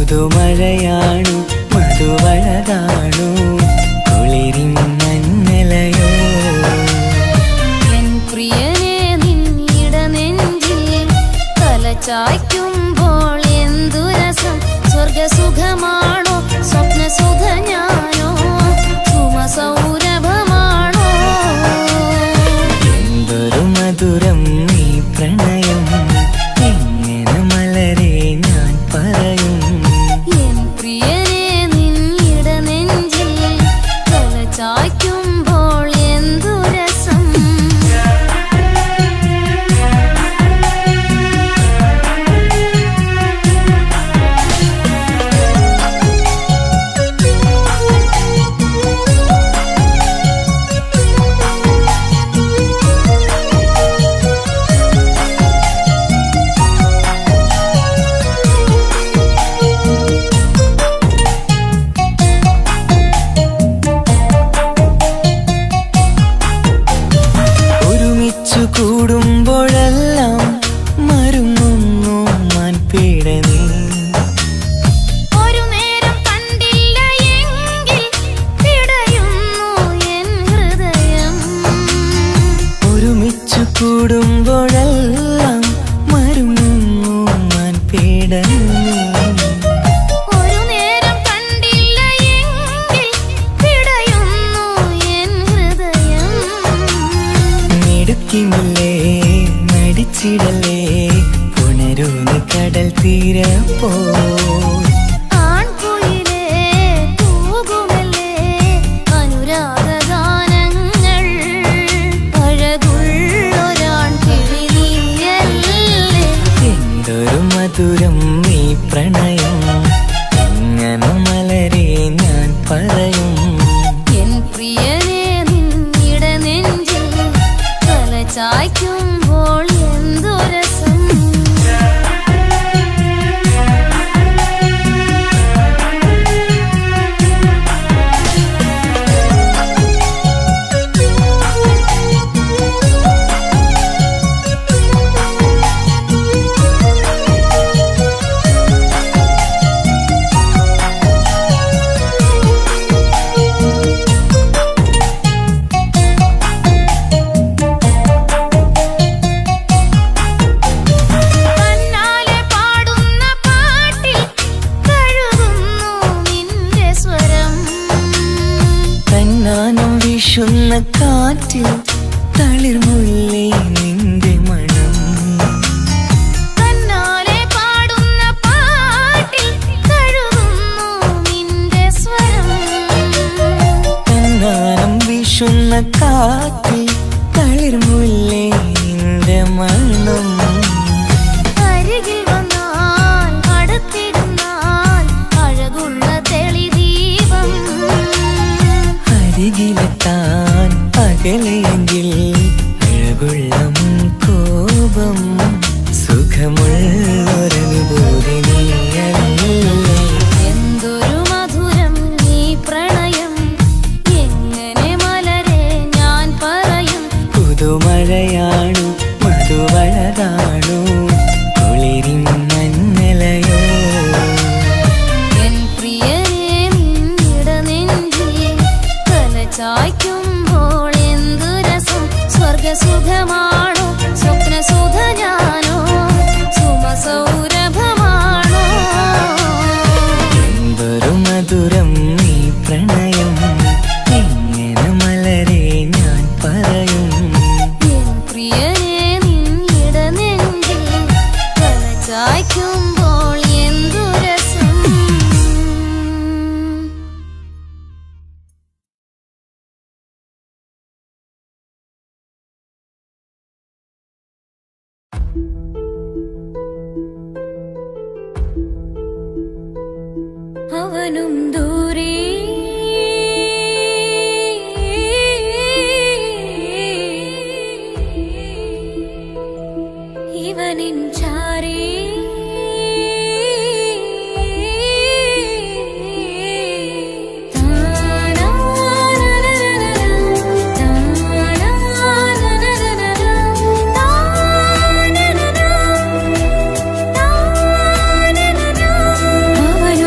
പുതുമഴയാണു മധുവഴകാണു കുളിരിൻ മഞ്ഞലയോ N പ്രിയനെ നിന്നിടനെഞ്ചിൽ തലചായ്ക്കുമ്പോൾ എന്തു രസം സ്വർഗസുഖമാണോ സ്വപ്നസുഖ ഞാനോ സുമസൗരഭമാണോ എന്തൊരു മധുരം നീ പ്രണയം എങ്ങനെ മലരെ ഞാൻ പറയും എൻ പ്രിയനെ നിന്നിടനെഞ്ചിൽ തലചായ്ക്കുമ്പോൾ എന്തു രസം ഒരുമിച്ചു കൂടുമ്പോഴെല്ലാം മരുങ്ങുന്നു മാൻപീടനീ ഒരു നേരം കണ്ടില്ല എങ്കിൽ പിടയുന്നു എൻ ഹൃദയം ഒരുമിച്ചു കൂടുമ്പോഴെല്ലാം മരുങ്ങുന്നു മാൻപീടനീ ഒരു നേരം കണ്ടില്ല എങ്കിൽ പിടയുന്നു എൻ ഹൃദയം മിടുക്കിമില്ലേ നടിച്ചിടലേ പുണരൂന്ന് കടൽ തീരപ്പോ ആൺകുയിലേ തൂകുമല്ലേ അനുരാഗഗാനങ്ങൾ അഴകുള്ളൊരാൺ കിളിനീയല്ലേ എന്തൊരു മധുരം നീ പ്രണയം എങ്ങനെ മലരെ ഞാൻ പറയും എൻ പ്രിയനെ നിന്നിടനെഞ്ചിൽ തലചായ്ക്കുമ്പോൾ എന്തു രസം തന്നാലെ പാടുന്ന പാട്ടിൽ കഴുകുന്നു നിന്റെ സ്വരം തന്നാനം വീശുന്ന കാറ്റിൽ തളിർമുല്ലേ നിന്റെ മണം തന്നാലെ പാടുന്ന പാട്ടിൽ കഴുകുന്നു നിന്റെ സ്വരം തന്നാനം വീശുന്ന കാറ്റിൽ തളിർമുല്ലേ നിന്റെ മണം അരികിൽ വന്നാൽ അടുത്തിരുന്നാൽ അഴകുള്ള തെളിദീപം അരികിലെത്താൻ അകലെയെങ്കിൽ അഴകുള്ള കോപം സുഖമുള്ളൊരനുഭൂതി നീയല്ലേ എന്തൊരു മധുരം നീ പ്രണയം എങ്ങനെ മലരെ ഞാൻ പറയും പുതുമഴയാണു മധുവഴകാണു കുളിരിൻ മഞ്ഞലയോ എൻ പ്രിയനെ നിന്നിടനെഞ്ചിൽ തലചായ്ക്കുമ്പോൾ എന്തു രസം സ്വർഗസുഖമാണോ സ്വപ്നസുഖ ഞാനോ സുമസൗരഭമാണോ എന്തൊരു മധുരം നീ പ്രണയം എങ്ങനെ മലരെ ഞാൻ പറയും എൻ പ്രിയനെ നിന്നിടനെഞ്ചിൽ തലചായ്ക്കുമ്പോൾ എന്തു രസം അവനും ദൂരെ ഇവനിൻ ചാരേ അവൻ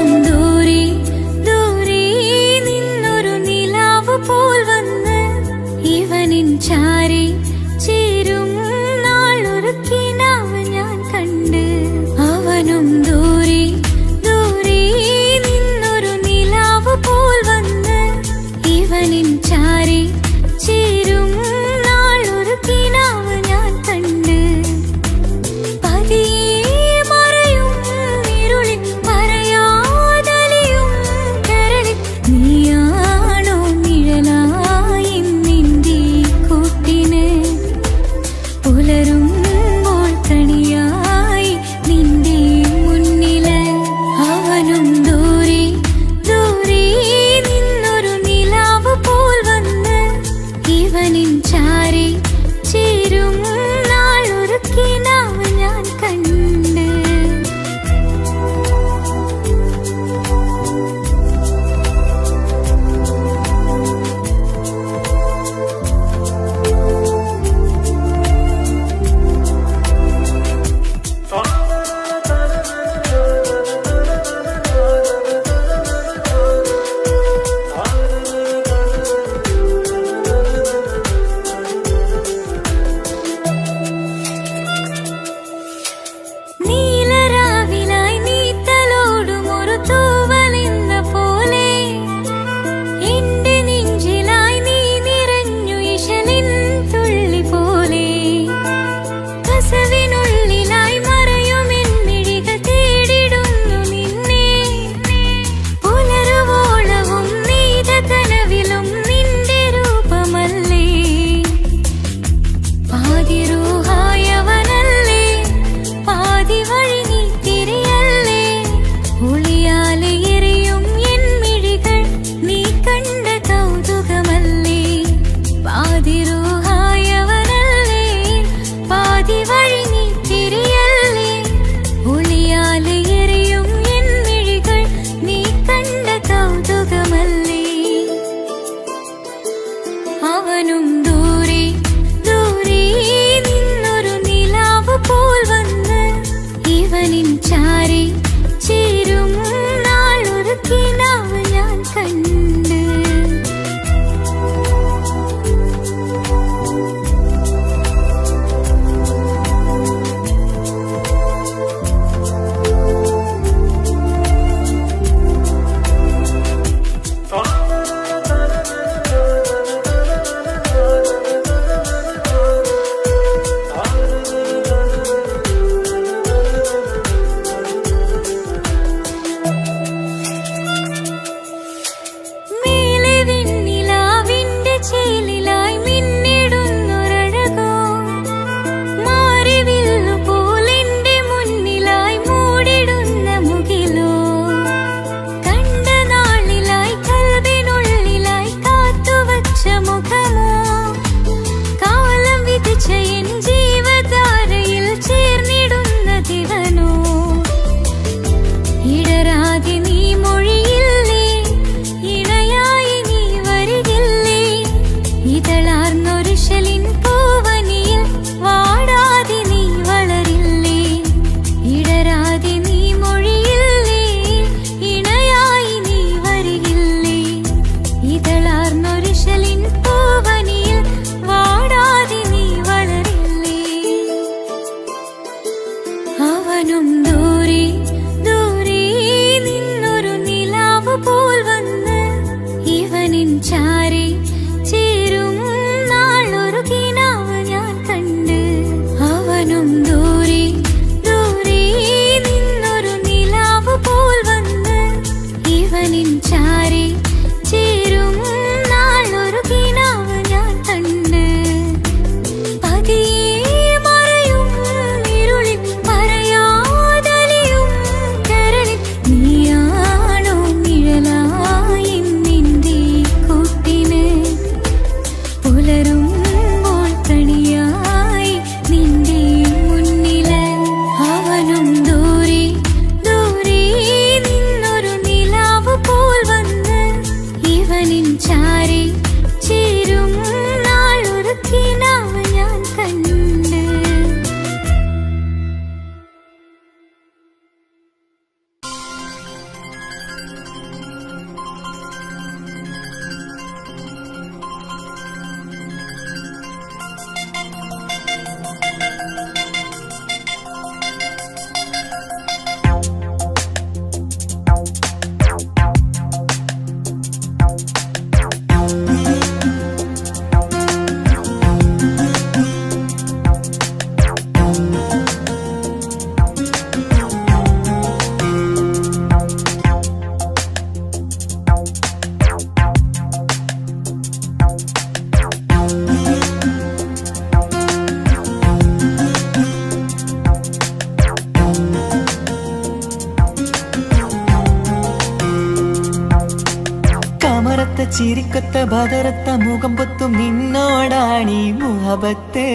ചിരിക്കൊത്ത ബദറത്ത മുഖം പൊത്തും നിന്നോടാണീ മുഹബത്ത്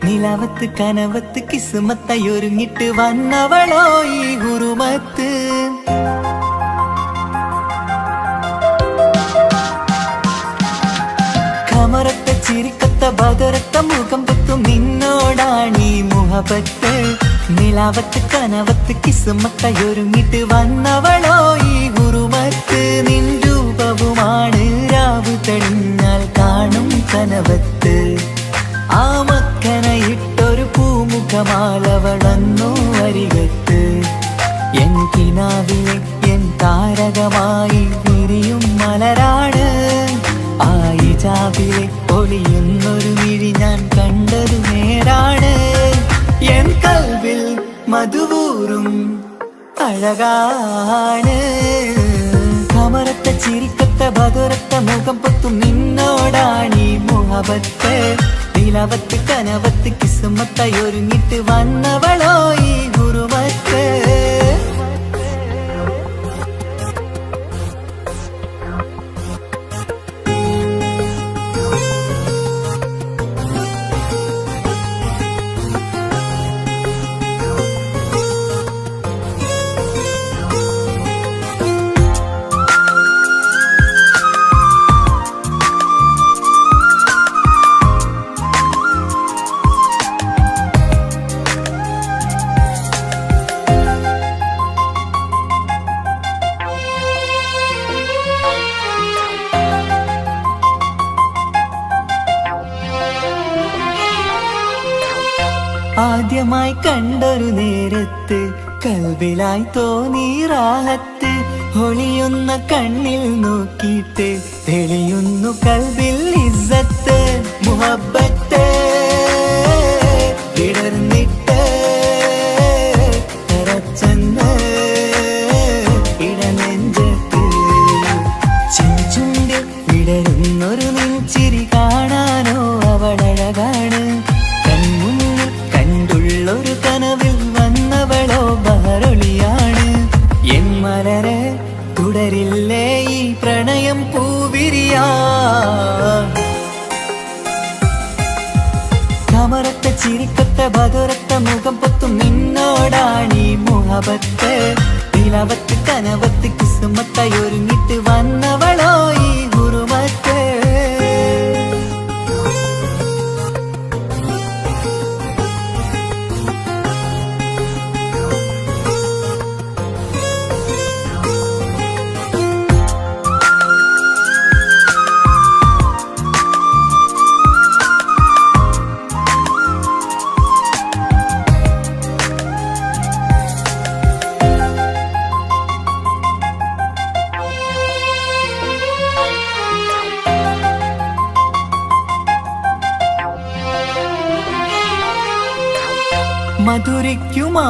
നിലവത്ത് കനവത്ത് കിസ്മത്തായി ഒരുങ്ങിട്ട് വന്നവളോ ഈ ഹുറുമത്ത് കമറത്ത ചിരിക്കത്ത ബദറത്ത മുഖം പൊത്തും നിന്നോടാണീ മുഹബത്ത് നിലാവത്ത് കനവത്ത് കിസ്മത്തായി ഒരുങ്ങിട്ട് വന്നവളോ ഈ ഹുറുമത്ത് നിൻ രൂപവുമാണ് രാവ് തെളിഞ്ഞാൽ കാണും കനവത്ത് ആ മക്കനയിട്ടൊരു പൂമുഖമാലവളന്നു അരികത്ത് എൻ കിനാവിലെ എൻ താരകമായി വിരിയും മലരാണ് ആ ഇജാബിലെ ഒളിയുന്നൊരു മിഴി ഞാൻ കണ്ടതു നേരാണ് എൻ കൽവിൽ മധുവൂറും അഴകാണ് കമറത്ത ചിരിക്കത്ത ബദറത്ത മുഖം പൊത്തും നിന്നോടാണീ മുഹബത്ത് നിലവത്ത് കനവത്ത് കിസ്മത്തായി ഒരുങ്ങിട്ട് വന്നവളോ ഈ ഹുറുമത്ത് ആദ്യമായി കണ്ടൊരു നേരത്ത് കൽബിലായി തോന്നി റാഹത്ത് ഒളിയുന്ന കണ്ണിൽ നോക്കിയിട്ട് തെളിയുന്നു കൽബിൽ ഇസ്സത്ത് മുഹബ്ബത്ത് വിടർന്നിട്ട് തറച്ചെന്ന് ഇടനെഞ്ചത്ത് ചെഞ്ചുണ്ടിൽ വിടരുന്നൊരു നെഞ്ചിരി കാണാനോ അവളഴകാണ് ഒരു കനവിൽ വന്നവളോ ബഹറൊളിയാണ് എൻ മലരെ തുടരില്ലേ ഈ പ്രണയം പൂവിരിയാ കമറത്ത ചിരിക്കത്ത ബദറത്ത മുഖം പൊത്തും നിന്നോടാണീ മുഹബത്ത് നിലവത്ത് കനവത്ത് കിസ്മത്തായി ഒരുങ്ങിട്ട് വന്നവളോ ഈ ഹുറുമത്ത്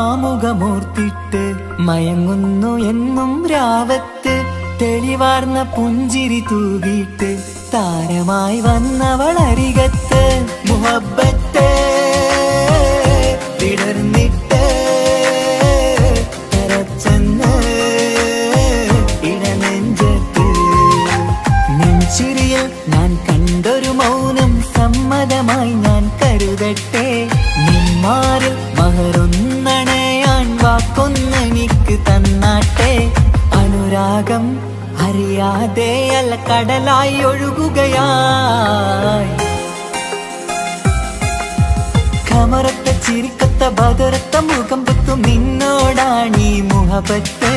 മധുരയ്ക്കുമാമുഖമോർത്തിട്ട് മയങ്ങുന്നു എന്നും രാവത്ത് തെളിവാർന്ന പുഞ്ചിരി തൂകിയിട്ട് താരമായി വന്നവൾ അരികത്ത് മുഹബ്ബത്ത് വിടർന്നിട്ട് തറച്ചെന്ന് ഇടനെഞ്ചത്ത് നെഞ്ചിരിയിൽ ഞാൻ കണ്ടൊരു മൗനം സമ്മതമായി ഞാൻ കരുതട്ടെ നിന്മാരിൽ മഹറൊന്നണയാൻ വാക്കൊന്നെനിക്ക് തന്നാട്ടെ അനുരാഗം അറിയാതെ അല്ല കടലായി ഒഴുകുകയായി കമറത്ത ചിരിക്കത്ത ബദറത്ത മുഖം പൊത്തും നിന്നോടാണീ മുഹബത്ത്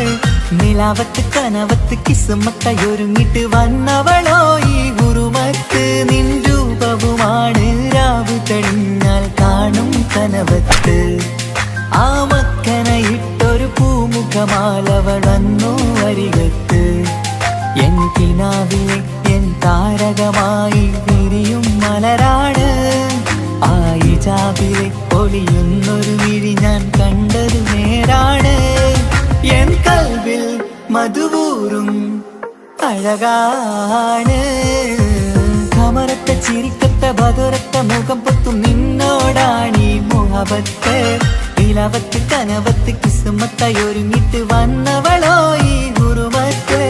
നിലാവത്ത് കനവത്ത് കിസ്മത്തായി ഒരുങ്ങിട്ട് വന്നവളോ ഈ ഹുറുമത്ത് നിൻ രൂപവുമാണ് രാവ് തെളിഞ്ഞാൽ കാണും കനവത്ത് ആ മക്കനയിട്ടൊരു പൂമുഖമാലവളന്നു അരികത്ത് എൻ കിനാവിലെ എൻ താരകമായി വിരിയും മലരാണ് ആ ഇജാബിലെ ഒളിയുന്നൊരു മിഴി ഞാൻ കണ്ടതു നേരാണ് എൻ കൽവിൽ മധുവൂറും അഴകാണ് കമറത്ത ചിരിക്കത്ത ബദറത്ത മുഖം പൊത്തും നിന്നോടാണീ മുഹബത്ത് നിലവത്ത് കനവത്ത് കിസ്മത്തായി ഒരുങ്ങിട്ട് വന്നവളോ ഈ ഹുറുമത്ത്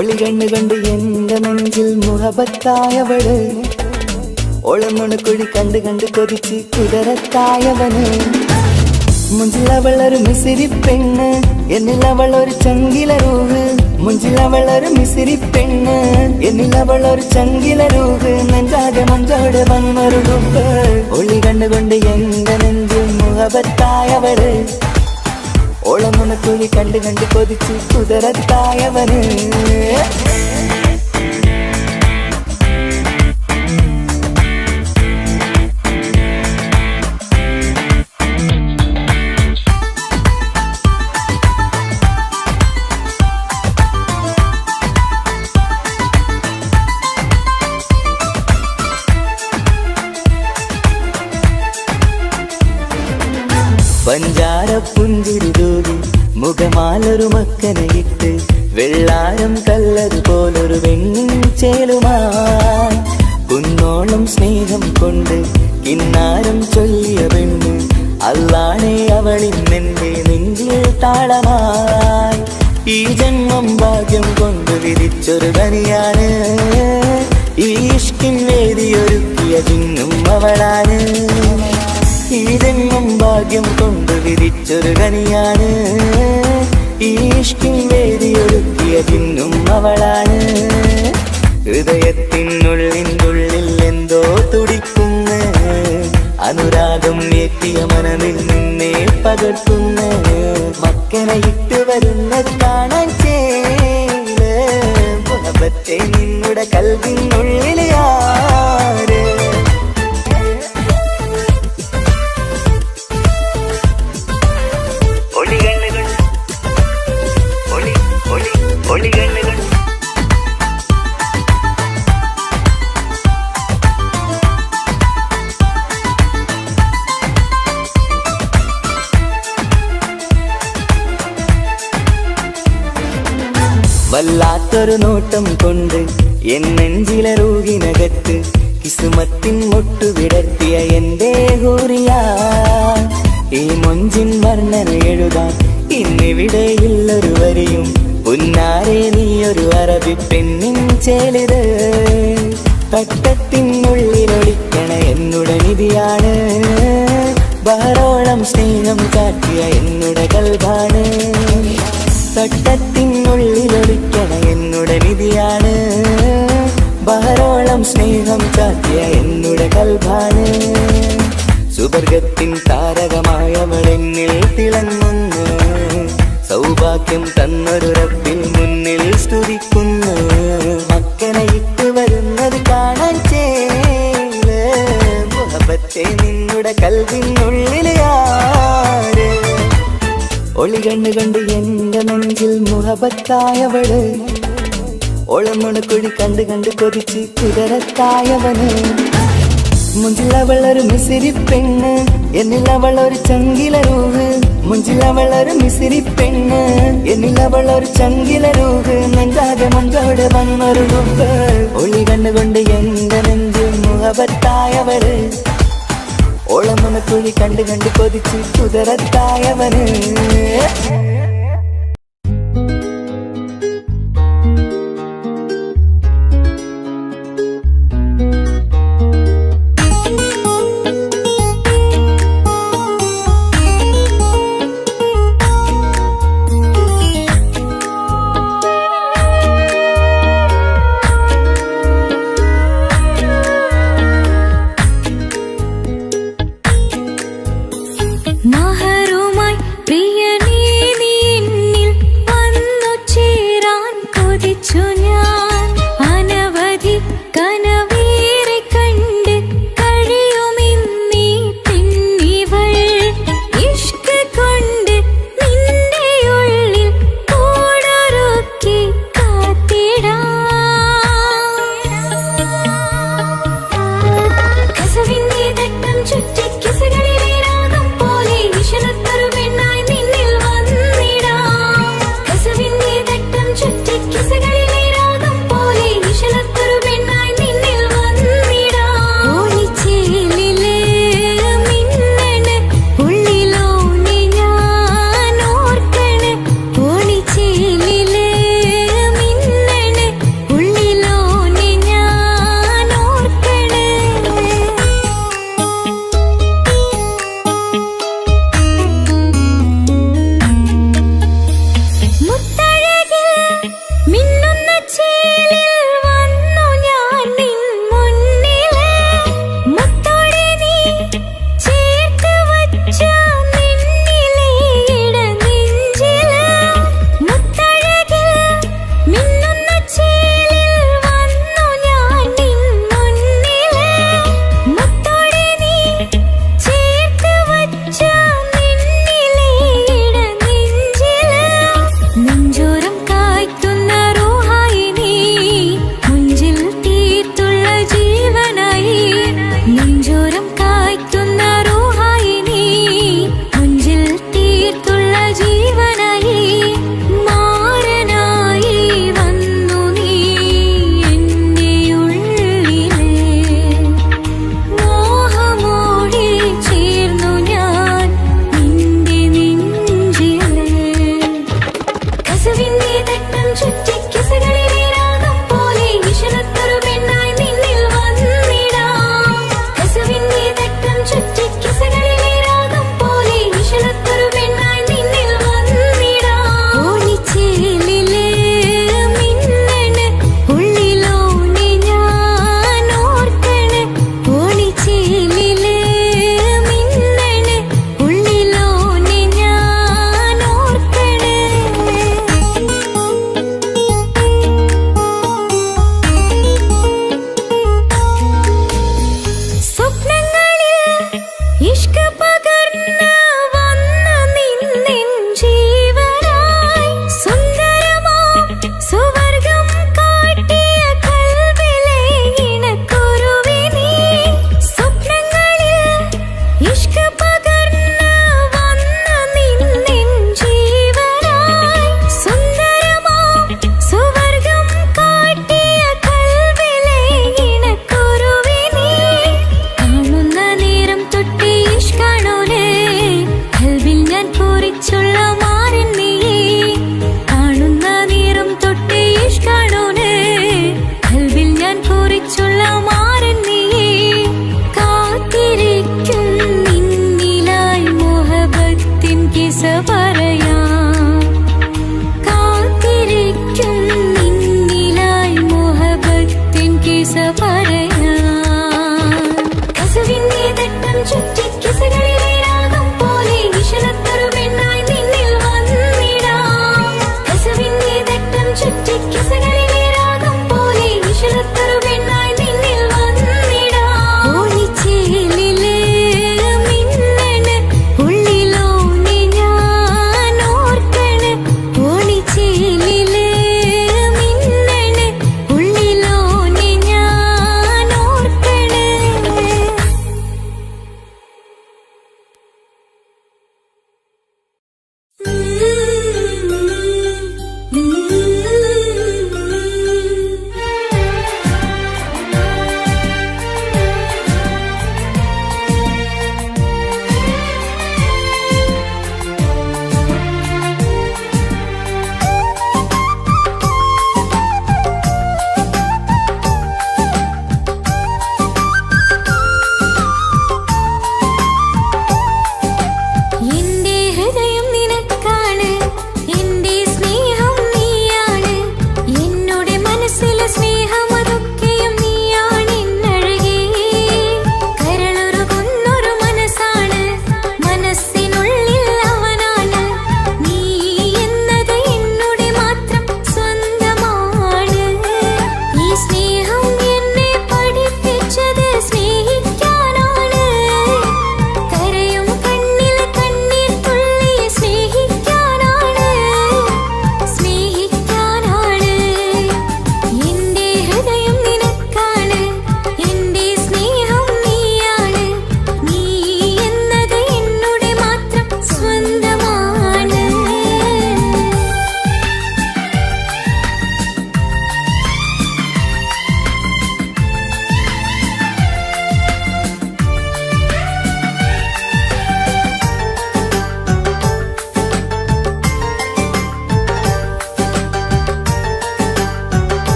ഒളി കണ്ണുകൊണ്ട് എന്റെ നെഞ്ചിൽ മുഹബത്തായവള് ഒളമുണക്കുഴി കണ്ട് കണ്ട് കൊതിച്ച് കുതിരത്തായവന് മുഞ്ചിലവളൊരു മിസിരി പെണ്ണ് എന്നിലവളൊരു ചങ്കില രൂഹ് മുഞ്ചിലവളൊരു മിസിരി പെണ്ണ് എന്നിലവളൊരു ചങ്കില രൂഹ് നെഞ്ചാകെ മഞ്ചോട് വന്നൊരു രൂപ് ഒളി കണ്ണുകൊണ്ട് എന്റെ നെഞ്ചിൽ മുഹബത്തായവള് ഓളമുണക്കുഴി കണ്ട് കണ്ട് കൊതിച്ച് കുതിരത്തായവന് പഞ്ചാര പുഞ്ചിരി തൂകി മുഖമാലൊരു മക്കനയിട്ട് വെള്ളാരം കല്ലതുപോലൊരു വെണ്ണിൻ ചേലുമായി കുന്നോളം സ്നേഹം കൊണ്ട് കിന്നാരം ചൊല്ലിയ പെണ്ണ് അല്ലാണേ അവളിന്നെന്റെ നെഞ്ചിൽ താളമായി ഈ ജന്മം ഭാഗ്യം കൊണ്ട് വിധിച്ചൊരു കനിയാണ് ഈ ഇഷ്കിൻ വേദിയൊരുക്കിയ ചിന്നും അവളാണ് ഈ ജന്മം ഭാഗ്യം കൊണ്ട് വിധിച്ചൊരു കനിയാണ് ഈ ഇഷ്കിൻ വേദിയൊരുക്കിയ ചിന്നും അവളാണ് ഹൃദയത്തിനുള്ളിനുള്ളിൽ എന്തോ തുടിക്കുന്ന അനുരാഗം എത്തിയ മനമിൽ നിന്നെ പകർത്തുന്ന മക്കനെ ഇട്ട് വരുന്നത് കാണാൻ ചേല് മുഹബത്തെ നിന്നുടെ കൽവിനുള്ളിൽ ആര് വല്ലാത്തൊരു നോട്ടം കൊണ്ട് എൻ നെഞ്ചിലെ റൂഹിനകത്ത് കിസുമത്തിൻ മുട്ടു വിടർത്തിയ എന്റെ ഹൂറിയ ഈ മൊഞ്ചിൻ വർണ്ണന എഴുതാൻ ഇന്നിവിടെയുള്ളൊരു വരിയും പുന്നാരെ നീയൊരു അറബി പെണ്ണിൻ ചേലിത് തട്ടത്തിനുള്ളിലൊളിക്കണ എന്നുടെ നിധിയാണ് ബഹറോളം സ്നേഹം കാട്ടിയ എന്നുടെ കൽബാണ് തട്ടത്തിനുള്ളിലൊളിക്കണ എന്നുടെ നിധിയാണ് ബഹറോളം സ്നേഹം കാട്ടിയ എന്നുടെ കൽബാണ് സുവർഗത്തിൻ താരകമായവളെന്നിൽ തിളങ്ങുന്നു സൗഭാഗ്യം തന്നൊരു റബ്ബിൽ മുന്നിൽ സ്തുതിക്കുന്നു മക്കനെ ഇട്ട് വരുന്നത് കാണാൻ ചേല് മുഹബത്തെ നിന്നുടെ കൽവിനുള്ളിൽ ആര് ഒളി കണ്ണുകൊണ്ട് എന്റെ നെഞ്ചിൽ മുഹബത്തായവള് ഒളമുണക്കുഴി കണ്ട് കണ്ട് കൊതിച്ച് കുതിരത്തായവന് മുഞ്ചിലവളൊരു മിസിരി പെണ്ണ് എന്നിലവളൊരു ചങ്കില രൂഹ് മുഞ്ചിലവളൊരു മിസിരി പെണ്ണ് എന്നിലവളൊരു ചങ്കില രൂഹ് നെഞ്ചാകെ മഞ്ചോട് വന്നൊരു രൂപ് ഒളി കണ്ണുകൊണ്ട് എന്റെ നെഞ്ചിൽ മുഹബത്തായവള് ഓളമുണക്കുഴി കണ്ട് കണ്ട് കൊതിച്ച് കുതിരത്തായവന് മഹറുമായി പ്രിയനേ നീ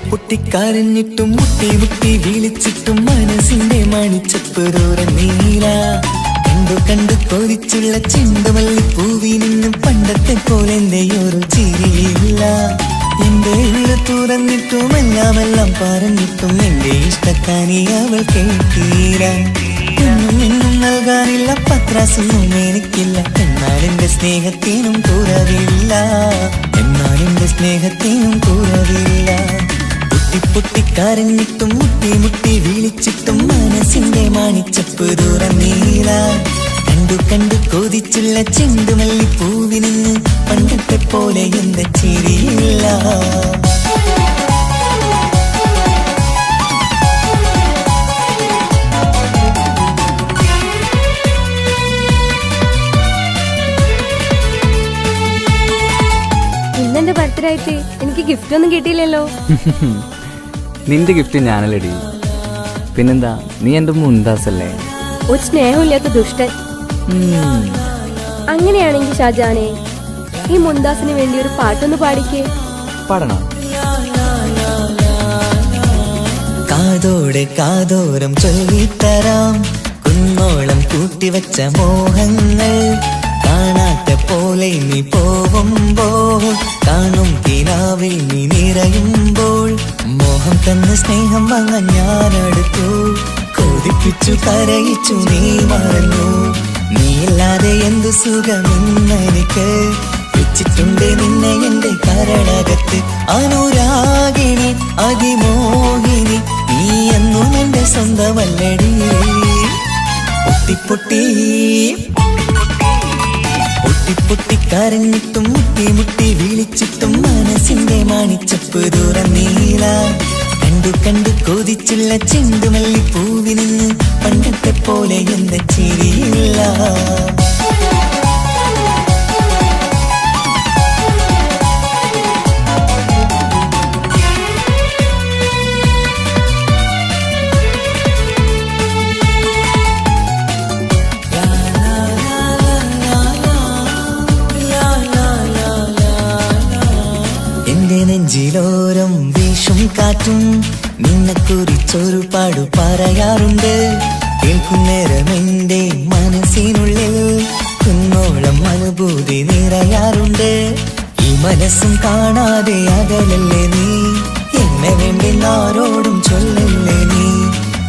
പൊട്ടിക്കരഞ്ഞിട്ടും മുട്ടി മുട്ടി വിളിച്ചിട്ടും മനസ്സിന്റെ മണിച്ചപ്പ് തുറന്നീല. കണ്ടു കണ്ടു കൊതിച്ചുള്ള ചെണ്ടുമല്ലി പൂവി നിന്നും പണ്ടത്തെ പോലെ എന്റെ ഒരു ചിരിയില്ല. എന്റെ ഉള്ളു തുറന്നിട്ടും എല്ലാം പറഞ്ഞിട്ടും എന്റെ ഇഷ്ടക്കാനി അവൾ കേട്ടീര. ഒന്നും നൽകാനില്ല, പത്രാസൊന്നും എനിക്കില്ല. എന്നാൽ എന്റെ സ്നേഹത്തിനും കുറവില്ല, എന്നാൽ എന്റെ സ്നേഹത്തിനും കുറവില്ല. പൊട്ടിക്കരഞ്ഞിട്ടും മുട്ടി മുട്ടി വിളിച്ചിട്ടും മനസ്സിന്റെ മണിച്ചപ്പ് തുറന്നീല. കണ്ടു കണ്ടു കൊതിച്ചുള്ള ചെണ്ടുമല്ലി പൂവിന് പണ്ടത്തെ പോലെ എന്റെ ചിരിയില്ല. ഇന്നെന്റെ ബർത്ത്ഡേ ആയിട്ട് എനിക്ക് ഗിഫ്റ്റ് ഒന്നും കിട്ടിയില്ലല്ലോ. നിന്റെ ഗിഫ്റ്റ് ഞാനല്ലടി, പിന്നെന്താ, നീ എന്റെ മുന്താസല്ലേ. ഒരു സ്നേഹമില്ലാത്ത ദുഷ്ടൻ. അങ്ങനെയാണെങ്കിൽ ഷാജാനെ, ഈ മുന്താസിന് വേണ്ടി ഒരു പാട്ടൊന്ന് പാടിക്കേ. പാടണം. കാതോടെ കാതോരം ചൊല്ലിത്തരാം കുന്നോളം കൂട്ടിവച്ച മോഹങ്ങൾ. കാണാത്ത പോലെ നീ പോവുമ്പോൾ, കാണും കിനാവിൽ നീ നിറയുമ്പോൾ, മോഹം തന്ന സ്നേഹം വാങ്ങാൻ ഞാനെടുത്തു. കൊതിപ്പിച്ചു കരയിച്ചു നീ മറന്നു. നീയില്ലാതെ എന്തു സുഖമെന്നെനിക്ക്. വെച്ചിട്ടുണ്ട് നിന്നെ എന്റെ കരളകത്ത്. അനുരാഗിണി അതിമോഹിനി, നീ എന്നും എന്റെ സ്വന്തമല്ലടി. പൊട്ടി പൊട്ടിക്കരഞ്ഞിട്ടും മുട്ടി മുട്ടി വിളിച്ചിട്ടും മനസ്സിന്റെ മണിച്ചപ്പ് തുറന്നീല. കണ്ടു കണ്ടു കൊതിച്ചുള്ള ചെണ്ടുമല്ലി പൂവിന് പണ്ടത്തെ പോലെ എന്റെ ചിരിയില്ല. നെഞ്ചിലോരം വീശും കാറ്റും നിന്നെക്കുറിച്ചൊരു പാടു പറയാറുണ്ട്. കേൾക്കുന്നേരം എന്റെ മനസ്സിനുള്ളിൽ കുന്നോളം അനുഭൂതി നിറയാറുണ്ട്. ഈ മനസ്സും കാണാതെ അകലല്ലേ നീ, എന്നെ വേണ്ടി ആരോടും ചൊല്ലല്ലേ നീ.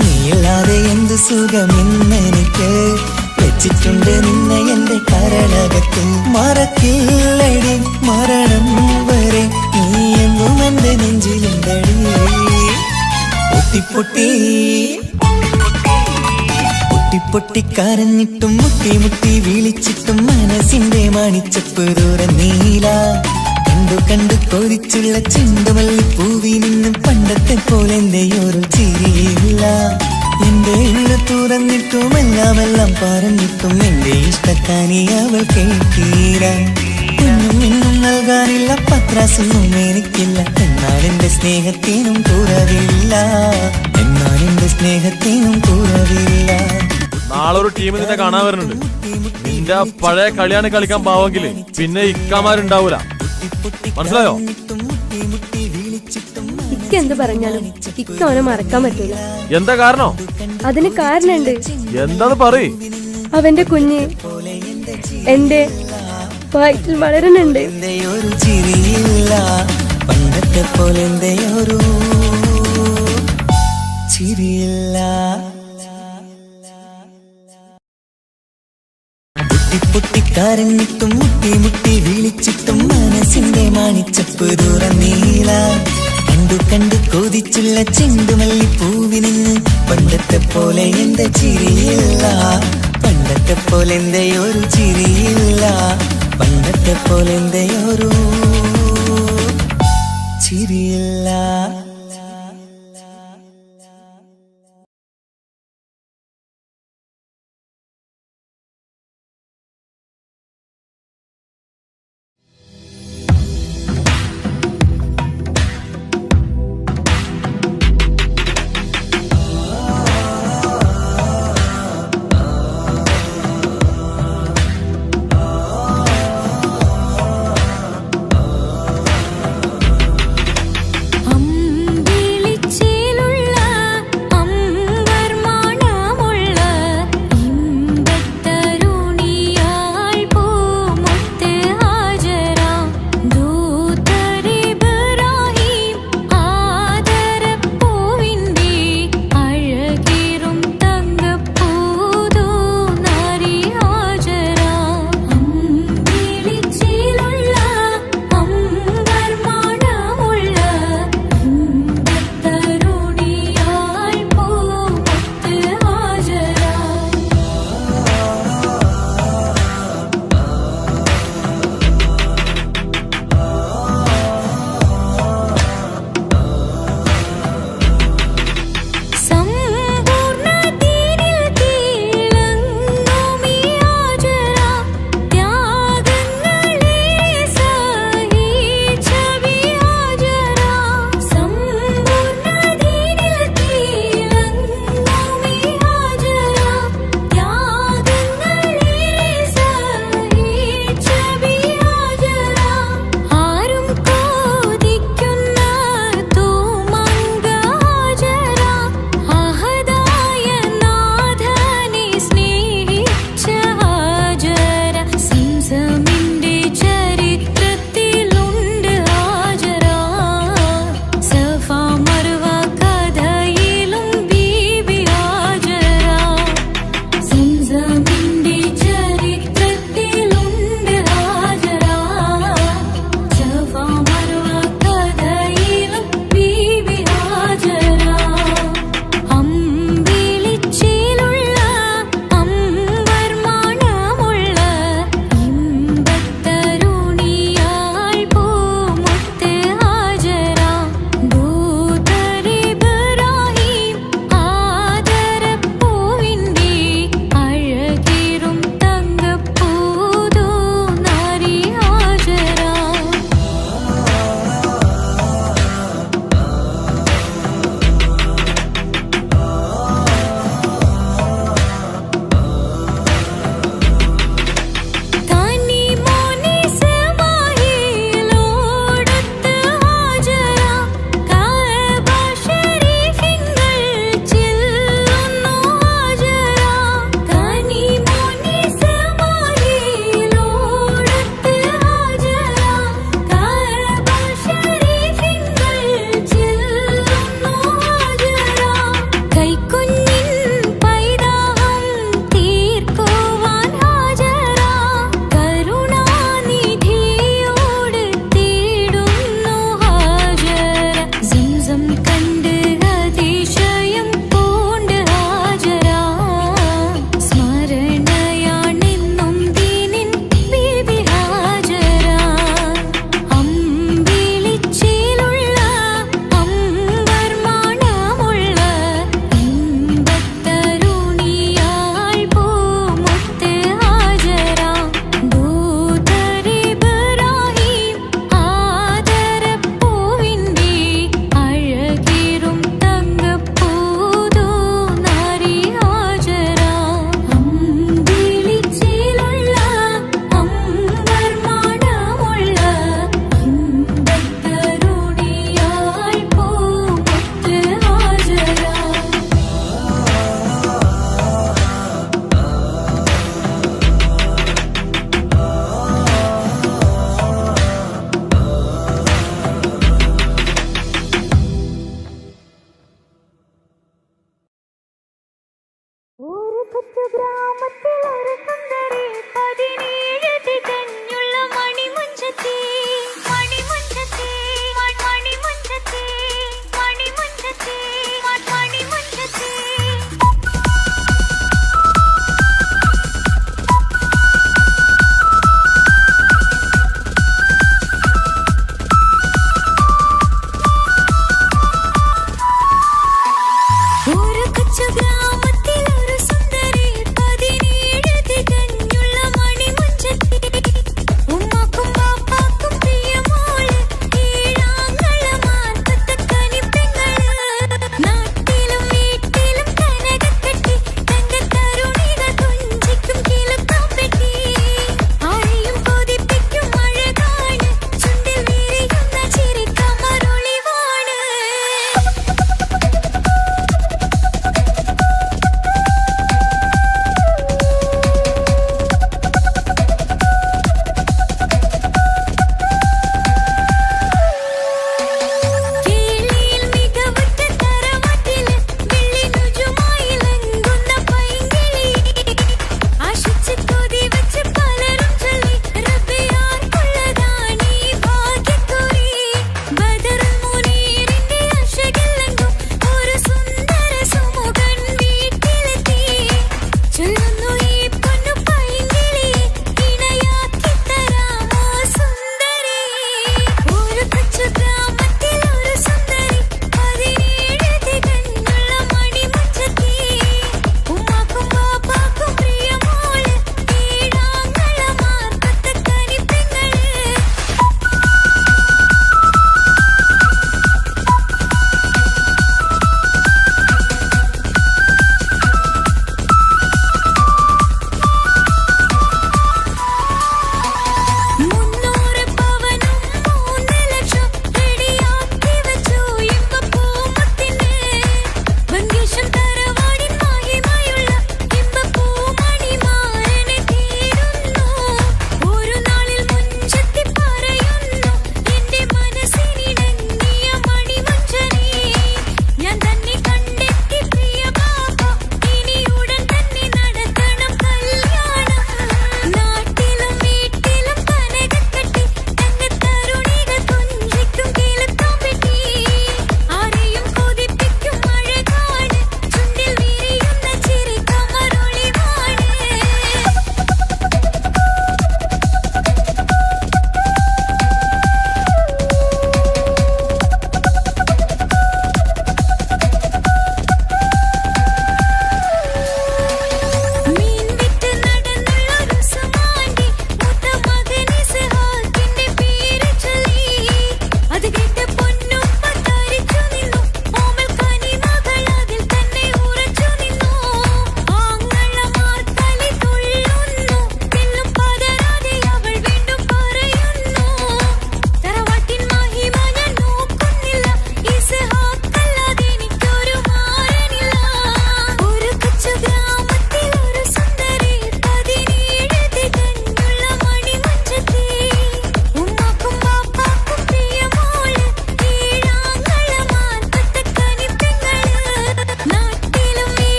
നീയില്ലാതെ എന്ത് സുഖമെന്നെനിക്ക്. വെച്ചിട്ടുണ്ട് നിന്നെ എന്റെ കരളകത്ത്. മറക്കില്ലടി മരണം വരെ, നീ എന്നും എന്റെ നെഞ്ചിലുണ്ടടി. പൊട്ടിക്കരഞ്ഞിട്ടും മുട്ടി മുട്ടി വിളിച്ചിട്ടും മനസ്സിന്റെ മണിച്ചപ്പ് തുറന്നീല. കണ്ടു കണ്ടു കൊതിച്ചുള്ള ചെണ്ടുമല്ലി പൂവി നിന്നും പണ്ടത്തെ പോലെ എന്റെ ഒരു ചിരിയില്ല. എന്റെ ഉള്ളു തുറന്നിട്ടും എല്ലാം പറഞ്ഞിട്ടും എന്റെ ഇഷ്ടക്കാനി അവൾ കേട്ടീര. ഒന്നും നൽകാനില്ല, പത്രാസൊന്നും എനിക്കില്ല. എന്നാൽ എന്റെ സ്നേഹത്തിനും കുറവില്ല, എന്നാൽ എന്റെ സ്നേഹത്തിനും കുറവില്ല. നാളെ ഒരു ടീം നിന്നെ കാണാൻ വരുന്നുണ്ട്. നിന്റെ പഴയ കളിയാണ് കളിക്കാൻ പാവെങ്കില് പിന്നെ ഇക്കമാരുണ്ടാവൂല, മനസ്സിലായോ? ഇക്ക എന്ത് പറഞ്ഞാലും ഇക്ക അവനെ മറക്കാൻ പറ്റൂല. എന്താ കാരണം? അതിന് കാരണുണ്ട്. എന്താന്ന് പറയ്. അവന്റെ കുഞ്ഞ് എന്റെ വയറ്റിൽ വളരുന്നുണ്ട്. ഒരു ചിരിയില്ല, പണ്ടത്തെ പോലെ ഒരു ചിരിയില്ല. പൊട്ടിക്കരഞ്ഞിട്ടും മുട്ടി മുട്ടി വിളിച്ചിട്ടും മനസ്സിന്റെ മണിച്ചപ്പ് തുറന്നീല. കണ്ടു കണ്ടു കൊതിച്ചുള്ള ചെണ്ടുമല്ലി പൂവിന് പണ്ടത്തെ പോലെ എന്റെ ചിരിയില്ല. പണ്ടത്തെ പോലെ എന്റെ ഒരു ചിരിയില്ല, പണ്ടത്തെ പോലെ എന്റെ ഒരു ചിരിയില്ല.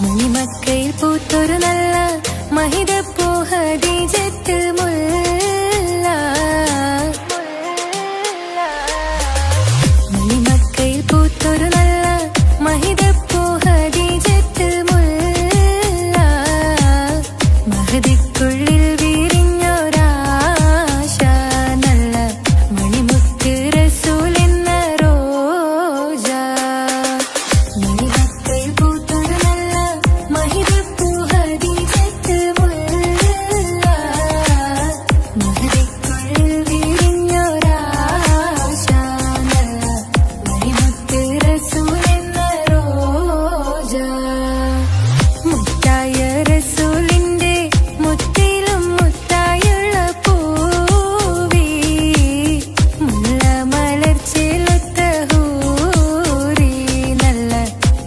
മണിമക്കയിൽ പൂത്തൊരു നല്ല മഹിതപ്പൂ ഹദീജത്ത് മുല്ല. മണിമക്കയിൽ പൂത്തൊരു നല്ല മഹിതപ്പൂ ഹദീജത്ത് മുല്ല. മഹദിക്കുള്ളിൽ വിരിഞ്ഞൊരാശ നല്ല മണിമുത്ത് റസൂൽ എന്ന റോജ. മണിമക്കയിൽ പൂത്തൊരു നല്ല മഹിതപ്പൂ ഹദീജത്ത് മുല്ല. മഹദിക്കുള്ളിൽ വിരിഞ്ഞൊരാശ നല്ല മണിമുത്ത് റസൂൽ എന്ന റോജ. മുത്തായ റസൂലിന്റെ മുത്തിലും മുത്തായുള്ള പൂവി മുല്ല മലർച്ചെലുത്ത ഹൂറി നല്ല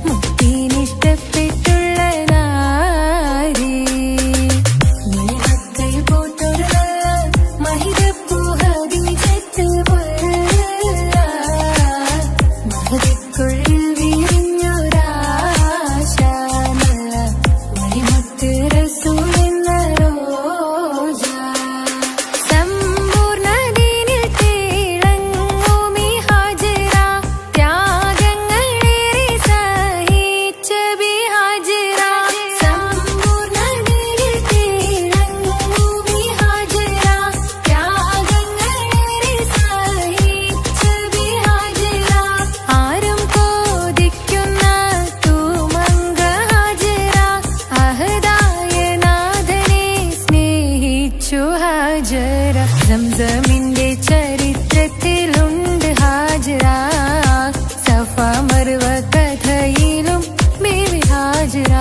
മുത്തിനിഷ്ടപ്പെട്ടുള്ള നാരി. മണിമക്കയിൽ പൂത്തൊരു നല്ല മഹിതപ്പൂ ഹദീജത്ത് മുല്ല. മഹദിക്കുള്ളിൽ വിരിഞ്ഞൊരാശ നല്ല മണിമുത്ത് റസൂൽ എന്ന റോജ. സമ്പൂർണ്ണ ദീനിൽ തിളങ്ങുമീ ഹാജറ. ത്യാഗങ്ങളേറെ സഹിച്ച ബി ഹാജറ. സമ്പൂർണ്ണ ദീനിൽ തിളങ്ങുമീ ഹാജറ. ത്യാഗങ്ങളേറെ സഹിച്ച ബി ഹാജറ. ആരും കോതിക്കുന്ന തൂമങ്ക ഹാജറ. അഹദായ നാഥനെ സ്നേഹിച്ചു ഹാജറ. സംസമിന്റെ ചരിത്രത്തിലുണ്ട് ഹാജറ. സഫ മർവ കഥയിലും ബീവി ഹാജറ.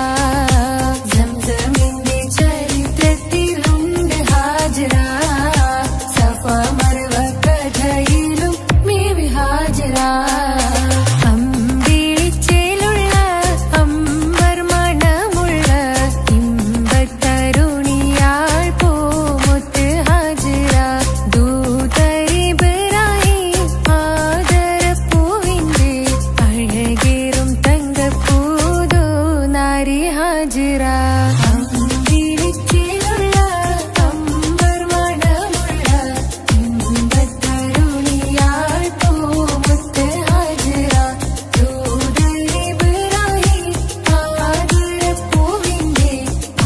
സംസമിന്റെ ചരിത്രത്തിലുണ്ട് ഹാജറ. സഫ മർവ കഥയിലും ബീവി ഹാജറ. അമ്പിളിച്ചേലുള്ള അമ്പർ മണമുള്ള ഇമ്പത്തരുണിയാൾ പൂമുത്ത് ഹാജറ. ദൂതരിബ്രാഹിം ആദരപ്പൂവിന്റെ അഴകേറും തങ്കപ്പൂതോ നാരി ഹാജറ. അമ്പിളിച്ചേലുള്ള അമ്പർ മണമുള്ള ഇമ്പത്തരുണിയാൾ പൂമുത്ത് ഹാജറ. ദൂതരിബ്രാഹിം ആദരപ്പൂവിന്റെ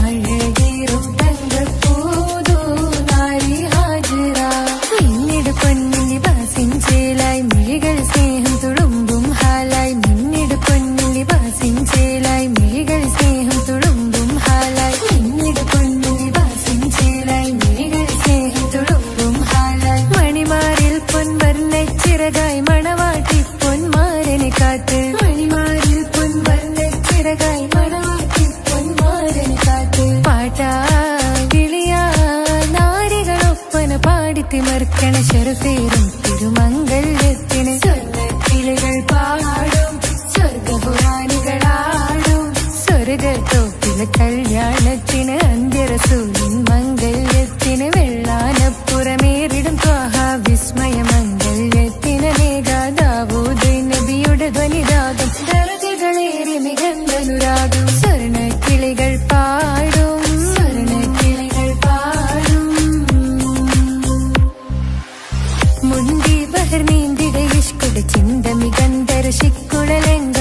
അഴകേറും തങ്കപ്പൂതോ നാരി ഹാജറ. മിന്നിട് പൊന്നിൽ ലിബാസിൻ ചേലായി മിഴികൾ സ്നേഹം തുളുമ്പും ഹാലായി. മിന്നിട് പൊന്നിൽ ലിബാസിൻ ചേലായി മിഴികൾ സ്നേഹം തുളുമ്പും ഹാലായി. മിന്നിട് പൊന്നിൽ ലിബാസിൻ ചേലായി മിഴികൾ സ്നേഹം തുളുമ്പും ഹാലായി. മണിമാരിൽ പൊൻവർണ്ണച്ചിറകായി മണവാട്ടി പൊന്മാരനെ കാത്ത്. മണിമാരിൽ പൊൻവർണ്ണച്ചിറകായി മണവാട്ടി പൊന്മാരനെ കാത്ത്. പാട്ടായി വിളിയാ നാരികളൊപ്പന പാടിത്തിമർക്കണ ശരഫേറും തിരുമംഗല്യത്തിന്. സ്വർണ്ണക്കിളികൾ പാടും സ്വർഗപുരാണികളാടും സ്വർഗത്തോപ്പിലെ കല്യാണത്തിന്. അന്ത്യറസൂലിൻ മംഗല്യത്തിന്. വെള്ളാനപ്പുറമേറിടും ത്വാഹ വിസ്മയ മംഗല്യത്തിന്. മേഘാദാവൂദ് നബിയുടെ ധ്വനിരാഗം ദർജകളേറി മികന്തനുരാഗം. സ്വർണ്ണക്കിളികൾ പാടും സ്വർണ്ണക്കിളികൾ പാടും. മുണ്ടി ബഹർ നീന്തിട ഇഷ്കുടെ ചിന്ത മികന്തര ശിക്കുളലങ്ക.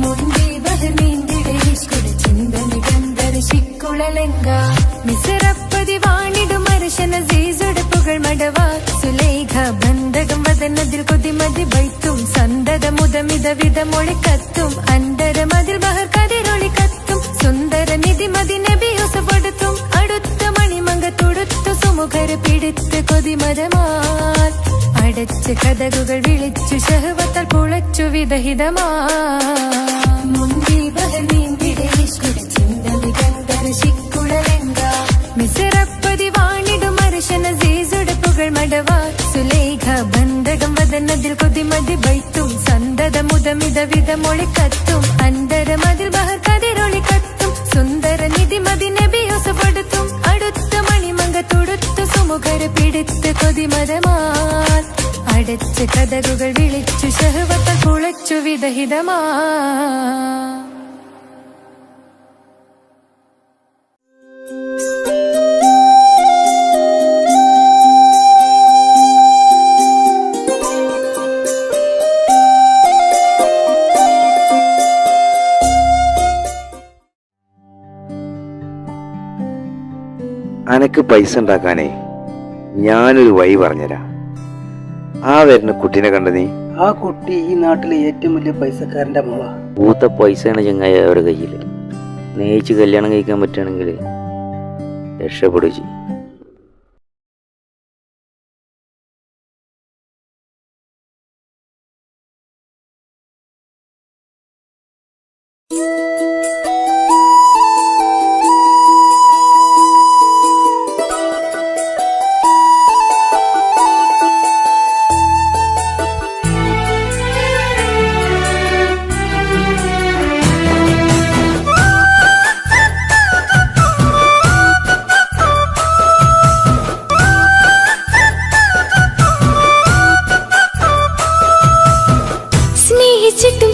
മുണ്ടി ബഹർ നീന്തിട ഇഷ്കുടെ ചിന്ത മികന്തര ശിക്കുളലങ്ക. മിസറപ്പതി വാണിടും അർശന സീസുടെ പുകൾ മടവാ. സുലൈഖ ബന്ധകം വദനതിൽ കൊതിമതി ബൈത്തും. സന്തത മുതമിത വിധമൊളി കത്തും. അന്തരമതിൽ ബഹർ കതിരൊളി കത്തും. സുന്ദര നിധി മതി നബി യൂസഫെടുത്തും. അടുത്ത മണിമങ്ക തുടുത്തു സുമുഖർ പിടിത്ത് കൊതിമതമാൽ. അടച്ച് കഥകുകൾ വിളിച്ചു ഷഹ്വത്താൽ പുളച്ചു വിദഹിതമാ. മുന്തി ബഹർ നീന്തിട ഇഷ്കുടെ ചിന്ത മികന്തര ശിക്കുളലങ്ക. മിസറപ്പതി വാണിടും അർശന സീസുടെ പുകൾ മടവാ. സുലൈഖ ബന്ധകം വദനതിൽ കൊതിമതി ബൈത്തും. സന്തത മുതമിത വിധമൊളി കത്തും. അന്തരമതിൽ ബഹർ കതിരൊളി കത്തും. സുന്ദര നിധി മതി നബി യൂസഫെടുത്തും. അടുത്ത മണിമങ്ക തുടുത്തു സുമുഖർ പിടിത്ത് കൊതിമതമാൽ. അടച്ച് കഥകുകൾ വിളിച്ചു ഷഹ്വത്താൽ പുളച്ചു വിദഹിതമാ. അനക്ക് പൈസ ഉണ്ടാക്കാനേ ഞാനൊരു വഴി പറഞ്ഞുതരാം. ആ വരുന്ന കുട്ടീനെ കണ്ട നീ? ആ കുട്ടി ഈ നാട്ടിലെ ഏറ്റവും വലിയ പൈസക്കാരന്റെ മോളാ. പൂത്ത പൈസയാണ് ചങ്ങായി അവരുടെ കയ്യിൽ. സ്നേഹിച്ച് കല്യാണം കഴിക്കാൻ പറ്റുകയാണെങ്കിൽ രക്ഷപ്പെടുക ചെയ്യും.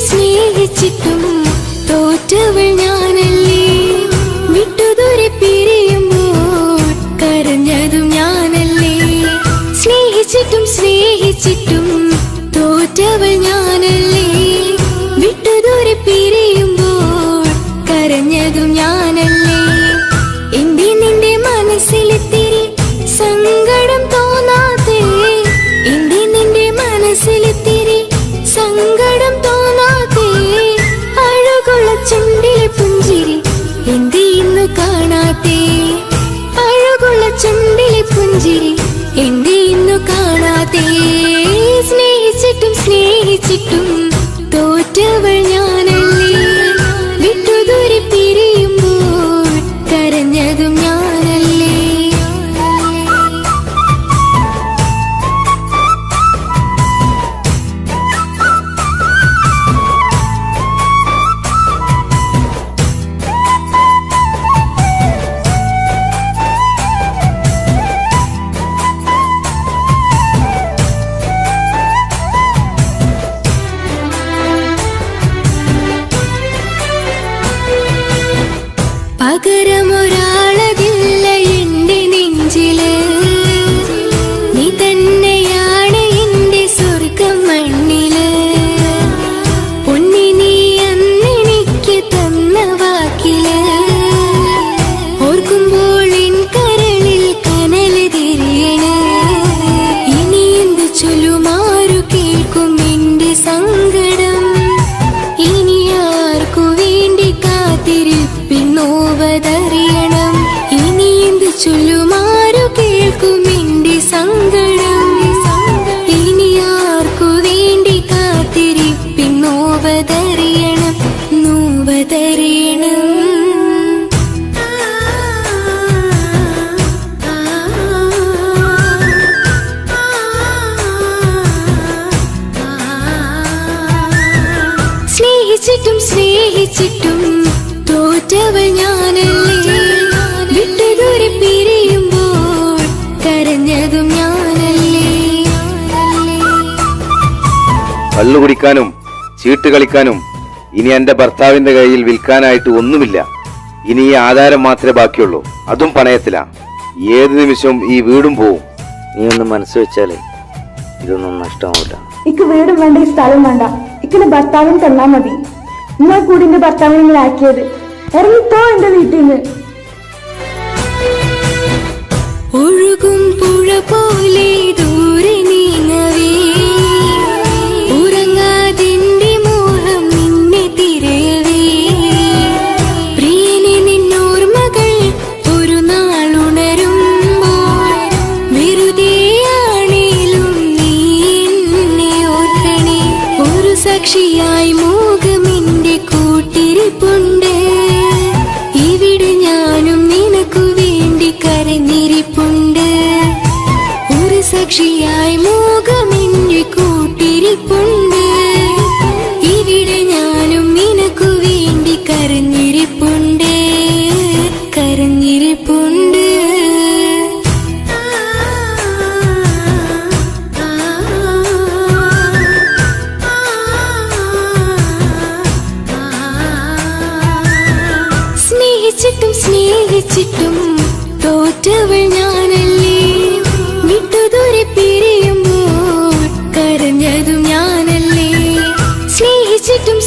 സ്നേഹിച്ചിട്ടും തോറ്റവൾ ഞാനല്ലേ, വിട്ടുദൂരെ പിരിയുമ്പോൾ കരഞ്ഞതും ഞാനല്ലേ. സ്നേഹിച്ചിട്ടും തോറ്റവൾ ഞാനല്ലേ, വിട്ടുദൂരെ പിരിയുമ്പോൾ കരഞ്ഞതും ഞാനല്ലേ. എന്റെ നിന്റെ മനസ്സിലെത്തിരി സങ്കടം തോന്നാതെ, എന്റെ നിന്റെ മനസ്സിലെത്തിരി സങ്കടം തോന്നാതെ, അഴകുള്ള ചുണ്ടിലെ പുഞ്ചിരി എന്തേ ഇന്നു കാണാതെ, അഴകുള്ള ചുണ്ടിലെ പുഞ്ചിരി എന്തേ ഇന്നു കാണാതെ. സ്നേഹിച്ചിട്ടും തോറ്റവൾ ഞാനല്ലേ, വിട്ടുദൂരെ പിരിയുമ്പോൾ കരഞ്ഞതും ഞാനല്ലേ. പകരമൊരാളതില്ല എന്റെ നെഞ്ചില്, നീ തന്നെയാണ് എന്റെ സ്വർഗം മണ്ണില്. പൊന്നി നീ അന്നെനിക്ക് തന്ന വാക്കില്, ഓർക്കുമ്പോൾ എൻ കരളിൽ കനല് തിരിയണ്. ഇനി എന്ത് ചൊല്ലുമാരു കേൾക്കും എന്റെ സങ്കടം, ഇനി ആർക്കു വേണ്ടി കാത്തിരിപ്പിന്നോവതറിയണം. ഇനി എന്ത് ചൊല്ലുമാരു കേൾക്കും എന്റെ സങ്കടം, ഇനി ആർക്കു വേണ്ടി കാത്തിരിപ്പിന്നോവതറിയണം, നോവതറിയണം. സ്നേഹിച്ചിട്ടും തോറ്റവൾ ഞാനല്ലേ, വിട്ടുദൂരെ പിരിയുമ്പോൾ കരഞ്ഞതും ഞാനല്ലേ. കള്ളു കുടിക്കാനും ചീട്ട് കളിക്കാനും ഇനി എന്റെ ഭർത്താവിന്റെ കയ്യിൽ വിൽക്കാനായിട്ട് ഒന്നുമില്ല. ഇനി ഈ ആധാരം മാത്രമേ ബാക്കിയുള്ളൂ, അതും പണയത്തിലാ. ഏത് നിമിഷവും ഈ വീടും പോവും. നീ ഒന്ന് മനസ്സ് വെച്ചാലേ ഇതൊന്നും നഷ്ടമാവില്ല. ഇക്ക് വീടും വേണ്ട, ഈ സ്ഥലം വേണ്ട, ഇക്കിന് ഭർത്താവിന് തന്നാ മതി. നിങ്ങൾ കൂടി എന്റെ ഭർത്താവിനെ ഇങ്ങനെ ആക്കിയത്. ഇറങ്ങിത്തോ എന്റെ വീട്ടിൽ നിന്ന്. ഒഴുകും പുഴ പോലെ ദൂരെ നീങ്ങവേ, ഉറങ്ങാതിന്റെ മോഹം നിന്നെ തിരയവേ. പ്രിയനെ നിന്നോർമകൾ ഒരു നാളുണരുമ്പോൾ, വെറുതെയാണേലും നീ എന്നെ ഓർക്കണേ. ഒരു സാക്ഷിയായി മോഹമെന്റെ കൂട്ടിരിപ്പുണ്ട്, ഇവിടെ ഞാനും നിനക്കു വേണ്ടി കരഞ്ഞിരിപ്പുണ്ട്. ഒരു സാക്ഷിയായി മോഹമെന്റെ കൂട്ടിരിപ്പുണ്ട്, ഇവിടെ ഞാനും നിനക്കു വേണ്ടി കരഞ്ഞിരിപ്പുണ്ട്, കരഞ്ഞിരിപ്പുണ്ട്. സ്നേഹിച്ചിട്ടും തോറ്റവൾ ഞാനല്ലേ, വിട്ടുദൂരെ പിരിയുമ്പോൾ കരഞ്ഞതും ഞാനല്ലേ. സ്നേഹിച്ചിട്ടും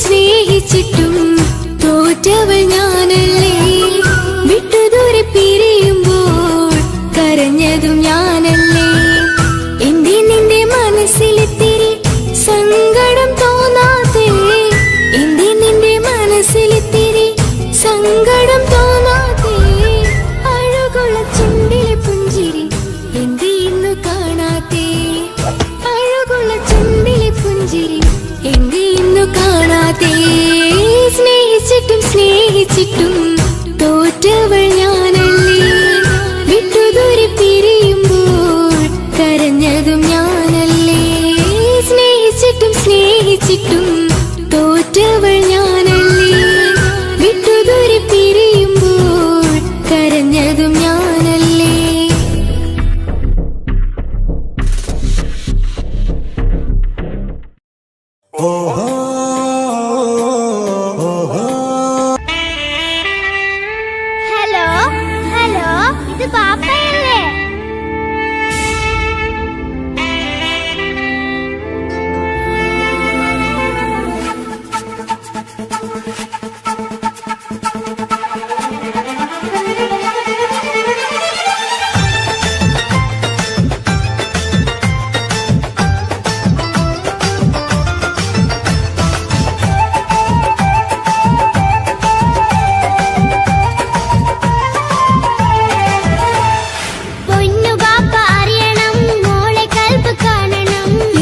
തോറ്റവൾ ഞാനല്ലേ, വിട്ടുദൂരെ പിരിയുമ്പോൾ സങ്കടം തോന്നാതെ അഴകുള്ള ചുണ്ടിലെ പുഞ്ചിരി എന്ത് ഇന്നു കാണാതെ അഴകുള്ള ചുണ്ടിലെ പുഞ്ചിരി എന്ത് ഇന്നു കാണാതെ സ്നേഹിച്ചിട്ടും സ്നേഹിച്ചിട്ടും തോറ്റവൾ ഞാനല്ലേ വിട്ടുദൂരെ പിരിയുമ്പോൾ കരഞ്ഞതും ഞാനല്ലേ സ്നേഹിച്ചിട്ടും സ്നേഹിച്ചിട്ടും തോറ്റവൾ ഞാനല്ലേ വിട്ടുദൂരെ പിരിയുമ്പോൾ കരഞ്ഞതും ഞാനല്ലേ. ഹലോ ഹലോ, ഇത് പാപ്പയല്ലേ?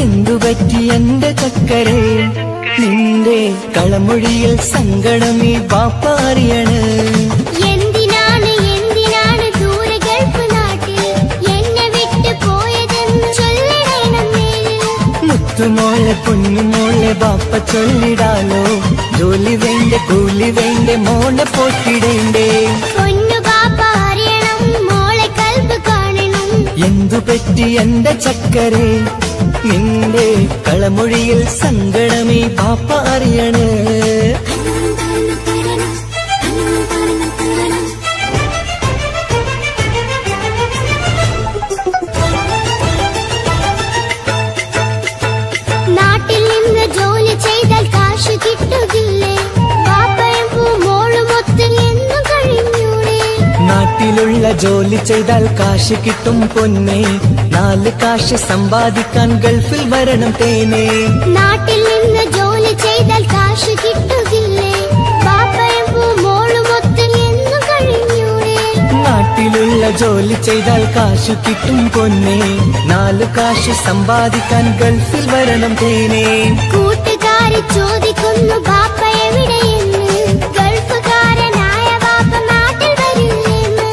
എന്തുപറ്റി എന്റെ ചക്കരെ നിന്റെ കളമൊഴിയിൽ സങ്കടമീ ബാപ്പ അറിയണ്. എന്തിനാണ് എന്തിനാണ് ദൂരെ ഗൾഫ് നാട്ടിൽ എന്നെ വിട്ട് പോയതെന്ന് ചൊല്ലിടണം നേരിൽ. മുത്തുമോളെ പൊന്നുമോളെ ബാപ്പ ചൊല്ലിടാലോ, ജോലി വേണ്ട കൂലി വേണ്ട മോളെ പോറ്റിടേണ്ടേ. പൊന്നു ബാപ്പ അറിയണം മോളെ കൽബ് കാണണം. എന്തുപറ്റി എന്റെ ചക്കരെ നിന്റെ കളമൊഴിയിൽ സങ്കടമീ ബാപ്പ അറിയണ്. നാട്ടിൽ നിന്ന് ജോലി ചെയ്താൽ കാശ് കിട്ടുകില്ലേ? ബാപ്പയും മോളും ഒത്ത് എന്നു കഴിഞ്ഞൂടെ? നാട്ടിലുള്ള ജോലി ചെയ്താൽ കാശ് കിട്ടും പൊന്നെ, 4 കാശ് സമ്പാദിക്കാൻ ഗൾഫിൽ വരണം തേനെ. നാട്ടിൽ നിന്ന് ജോലി ചെയ്താൽ കാശ് കിട്ടുകില്ലേ? ബാപ്പയും മോളും ഒത്ത് എന്നു കഴിഞ്ഞൂടെ? നാട്ടിലുള്ള ജോലി ചെയ്താൽ കാശ് കിട്ടും പൊന്നെ, 4 കാശ് സമ്പാദിക്കാൻ ഗൾഫിൽ വരണം തേനെ. കൂട്ടുകാരി ചോദിക്കുന്നു ബാപ്പ എവിടെയെന്ന്, ഗൾഫുകാരനായ ബാപ്പ നാട്ടിൽ വരില്ലെന്ന്.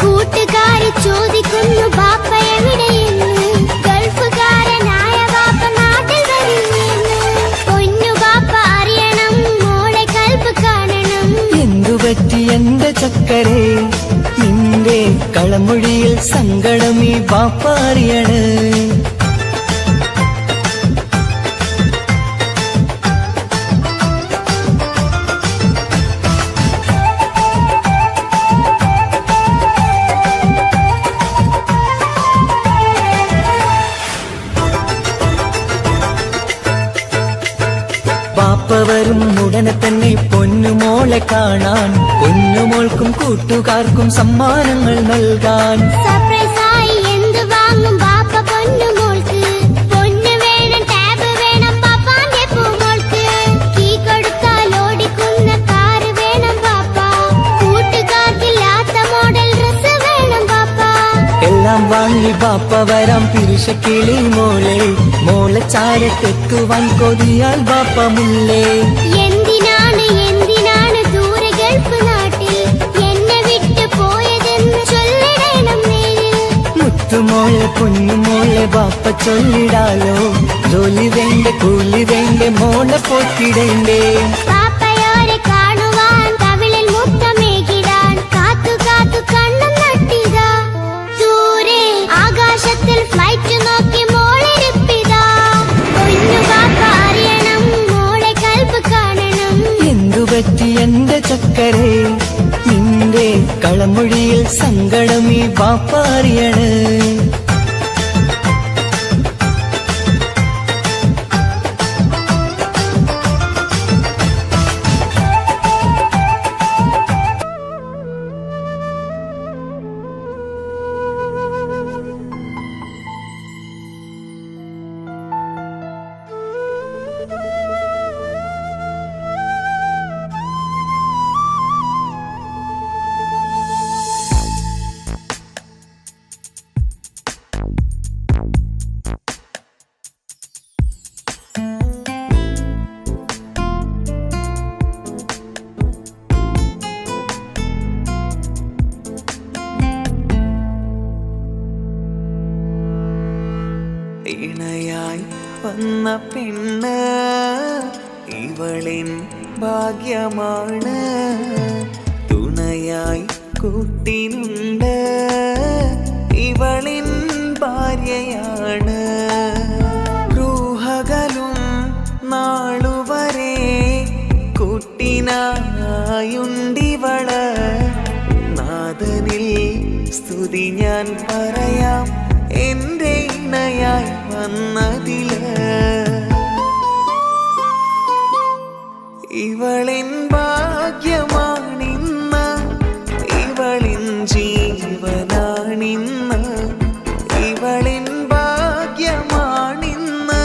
കൂട്ടുകാരി ചോദിക്കുന്നു ബാപ്പ എവിടെയെന്ന്, ഗൾഫുകാരനായ ബാപ്പ നാട്ടിൽ വരില്ലെന്ന്. പൊന്നു ബാപ്പ അറിയണം മോളെ കൽബ് കാണണം. എന്തുപറ്റി എന്റെ ചക്കരെ നിന്റെ കളമൊഴിയിൽ സങ്കടമീ ബാപ്പ അറിയണ്. ബാപ്പ വരും ഉടനെ തന്നെ പൊന്നുമോളെ കാണാൻ, പൊന്നുമോൾക്കും കൂട്ടുകാർക്കും സമ്മാനങ്ങൾ നൽകാൻ. സർപ്രൈസായി എന്ത് വാങ്ങും ബാപ്പ പൊന്നു മോൾക്ക്? പൊന്നു വേണം, ടാബ് വേണം പാപ്പാന്റെ പൂമോൾക്ക്. കീ കൊടുത്താൽ ഓടിക്കുന്ന കാറ് വേണം ബാപ്പ. കൂട്ടുകാർക്കില്ലാത്ത മോഡൽ ഡ്രസ് വേണം ബാപ്പ. എല്ലാം വാങ്ങി ബാപ്പ വരാം പിരിശക്കിളി മോളെ, മോളെ ചാരത്തെത്തുവാൻ കൊതിയാൽ ബാപ്പ മുല്ലേ. എന്തിനാണ് എന്തിനാണ് ദൂരെ ഗൾഫ് നാട്ടിൽ എന്നെ വിട്ട് പോയതെന്ന് ചൊല്ലിടണം നേരിൽ. മുത്തുമോളെ പൊന്നുമോളെ ബാപ്പ ചൊല്ലിടാലോ, ജോലി വേണ്ട കൂലി വേണ്ട മോളെ പോറ്റിടേണ്ടേ. പാപ്പയോരെ കാണുവാൻ കവിളിൽ മുത്തമേകിടാൻ കാത്തു കാത്തു കണ്ണും നട്ടിതാ. ദൂരെ ആകാശത്തിൽ ഫ്ലൈറ്റ് നോക്കി മോളിരിപ്പിതാ. പൊന്നു ബാപ്പ അറിയണം മോളെ കൽബ് കാണണം. എന്തുപറ്റി എന്റെ ചക്കരെ നിന്റെ കളമൊഴിയിൽ സങ്കടമീ ബാപ്പ അറിയണ്. വന്ന പെണ്ണ് ഇവളിൻ ഭാഗ്യമാണ്. തുണയായി കൂട്ടിനുണ്ട് ഇവളിൻ ഭാര്യയാണ്. റൂഹകലും നാളുവരെ കൂട്ടിനായുണ്ടിവള്. നാഥനിൽ സ്തുതി ഞാൻ പറയാം എൻ്റെ ഇണയായി വന്നതില്. ഇവളിൻ ഭാഗ്യമാണിന്ന്, ഇവളിൻ ജീവനാണിന്ന്. ഇവളിൻ ഭാഗ്യമാണിന്ന്,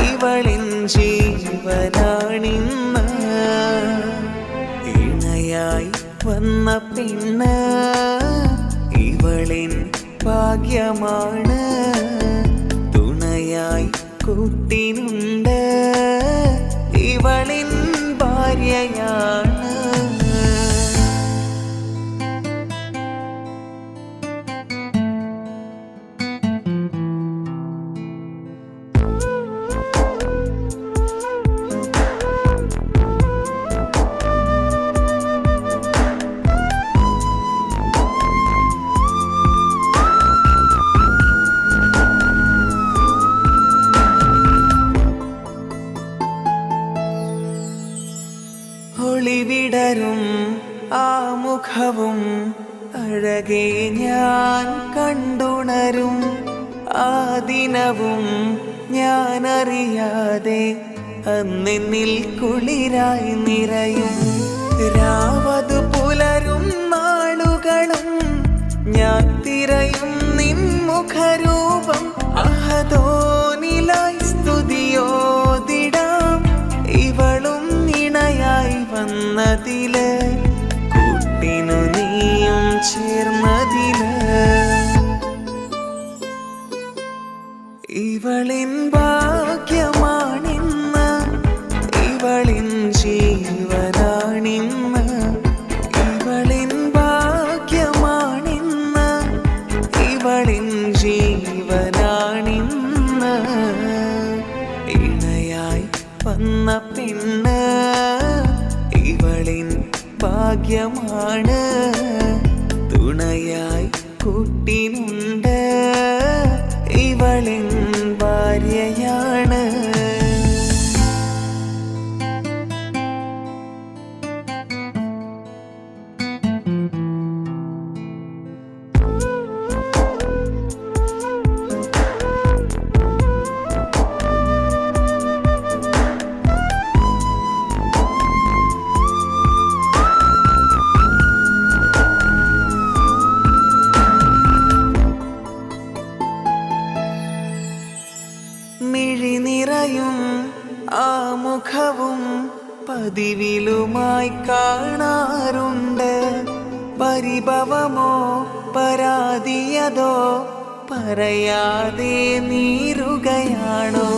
ഇവളിൻ ജീവനാണിന്ന്. ഇണയായി വന്ന പെണ്ണ് ഇവളിൻ ഭാഗ്യമാണ്. തുണയായി കൂട്ടിനുണ്ട് ഇവളിൻ ഭാര്യയാണ്. ഒളിവിടരും ആ മുഖവും അഴകെ ഞാൻ കണ്ടുണരും. ആ ദിനവും ഞാനറിയാതെ അന്നെന്നിൽ കുളിരായി നിറയും. രാവതു പുലരും നാളുകളും ഞാൻ തിരയും നിൻ മുഖരൂപം. അഹദോനിലായി സ്തുതിയോതിടാം ഇവളും ഇണയായി വന്നതില്. കൂട്ടിനു നീയും ചേർന്നതില്. ഇവളിൻ ഭാഗ്യമാണിന്ന്, ഇവളിൻ ജീവനാണിന്ന്. ഇവളിൻ ഭാഗ്യമാണിന്ന്, ഇവളിൻ ജീവനാണിന്ന്. ഇണയായി വന്ന പെണ്ണ് ഇവളിൻ ഭാഗ്യമാണ്. തുണയായി കൂട്ടിനുണ്ട് ഇവളിൻ ഭാര്യയാണ്. മിഴിനിറയും ആ മുഖവും പതിവിലുമായി കാണാറുണ്ട്. പരിഭവമോ പരാതിയതോ പറയാതെ നീറുകയാണോ?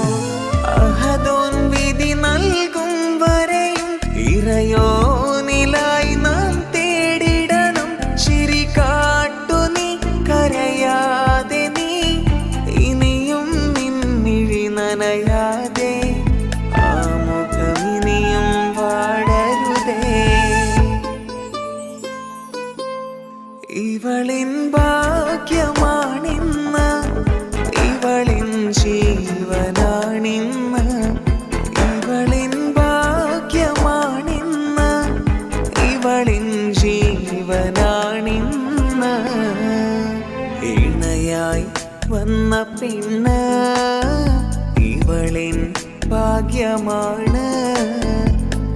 അഹദോൻ വിധി നൽകും വരെയും ഇറയോനിലായി നാം തേടിടണം. ചിരി കാട്ടു നീ, കരയാതെ നീ, ഇനിയും നിൻമിഴി നനയാതെ. ആ മുഖമിനിയും വാടരുതേ. ഇവളിൻ ഭാഗ്യമാണിന്ന്, ഇവളിൻ ജീവനാണിന്ന്. ഇവളിൻ ഭാഗ്യമാണിന്ന്, ഇവളിൻ ജീവനാണിന്ന്. ഇണയായി വന്ന പെണ്ണ് ഇവളിൻ ഭാഗ്യമാണ്.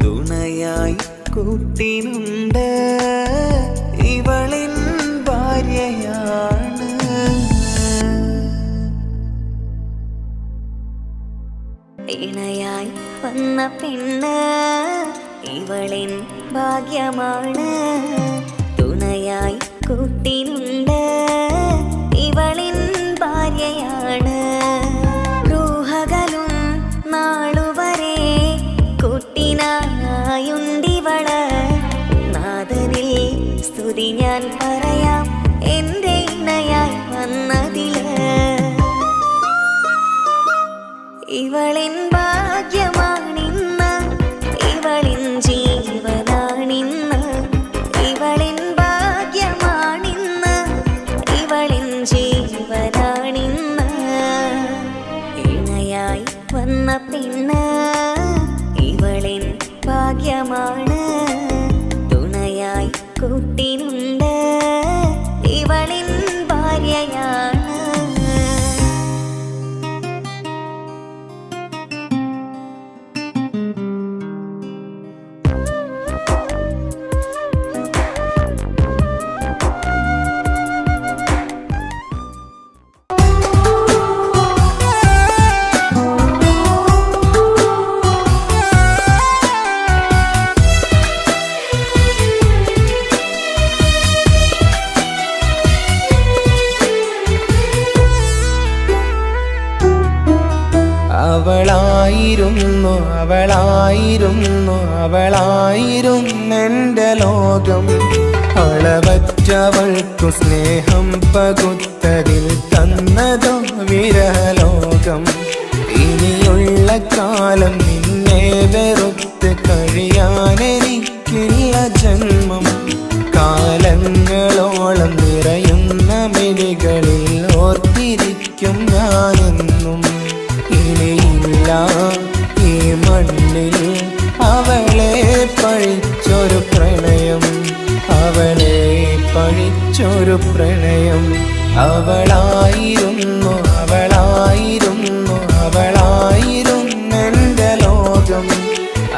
തുണയായി കൂട്ടിനുണ്ട് ഇവളിൻ ഭാര്യയാണ്. ഇണയായി വന്ന പെണ്ണ് ഇവളിൻ ഭാഗ്യമാണ്. തുണയായി കൂട്ടിനുണ്ട് ഇവളിൻ ഭാര്യയാണ്. റൂഹകലും നാളുവരെ കൂട്ടിനായുണ്ടിവള്. നാഥനിൽ സ്തുതി ഞാൻ പറയാം എൻ്റെ ഇണയായി വന്നതില്. ഇവളിൻ ഭാഗ്യമാണിന്ന്, ഇവളിൻ ജീവനാണിന്ന്. ഇവളിൻ ഭാഗ്യമാണിന്ന്, ഇവളിൻ ജീവനാണിന്ന്. ഇണയായി വന്ന പെണ്ണ് ഇവളിൻ ഭാഗ്യമാണ്. തുണയായി കൂട്ടിനുണ്ട്, ഇവളിൻ ഭാര്യയാണ്. അവളായിരുന്നു അവളായിരുന്നു അവളായിരുന്നെൻ്റെ ലോകം. അളവറ്റവൾക്കു സ്നേഹം പകുത്തതിൽ തന്നതോ വിരലോകം. ഇനിയുള്ള കാലം നിന്നെ വെറുത്ത് കഴിയാനെനിക്കില്ല ജന്മം. കാലങ്ങളോളം നിറയുന്ന മിഴികളിൽ ഓർത്തിരിക്കും ഞാനെന്നും. ഇനിയില്ല ഈ മണ്ണിൽ അവളെ പഴിച്ചൊരു പ്രണയം, അവളെ പഴിച്ചൊരു പ്രണയം. അവളായിരുന്നു അവളായിരുന്നു അവളായിരുന്നെൻ്റെ ലോകം.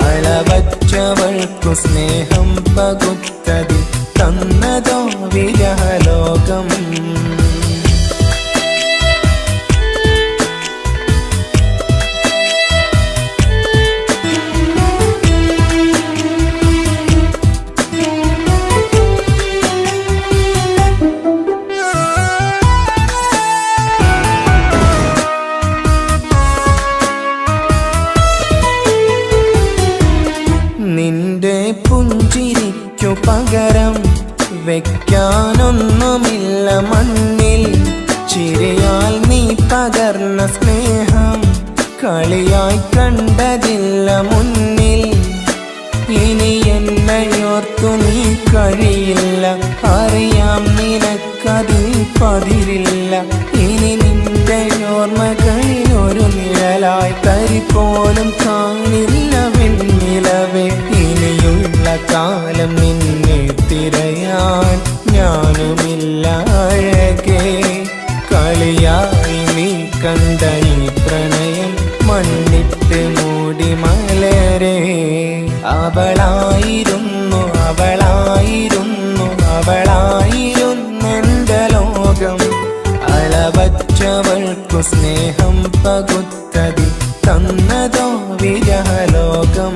അളവറ്റവൾക്കു സ്നേഹം പകുത്തതിൽ തന്നതോ വിരഹലോകം. നിന്റെ പുഞ്ചിരിക്കു പകരം വെക്കാനൊന്നുമില്ല മണ്ണിൽ. ചിരിയാൽ നീ പകർന്ന സ്നേഹം കളിയായി കണ്ടതില്ല മുന്നിൽ. ഇനി എന്നയോർത്തു നീ കഴിയില്ല, അറിയാം നിനക്കതിൽ പതിരില്ല. ഇനി നിന്റെ ഓർമ്മകളിൽ ഒരു നിഴലായി തരി പോലും കാണില്ല വെണ്ണിലവേ. ഇനിയുള്ള കാലം നിന്നെ തിരയാൻ ഞാനുമില്ല അഴകേ. കളിയായി നീ കണ്ട ഈ പ്രണയം മണ്ണിട്ട് മൂടി മലരേ. അവളായിരുന്നു അവളായിരുന്നു അവളായിരുന്നെൻ്റെ ലോകം. അളവറ്റവൾക്കു സ്നേഹം പകുത്തതിൽ തന്നതോ വിരഹലോകം.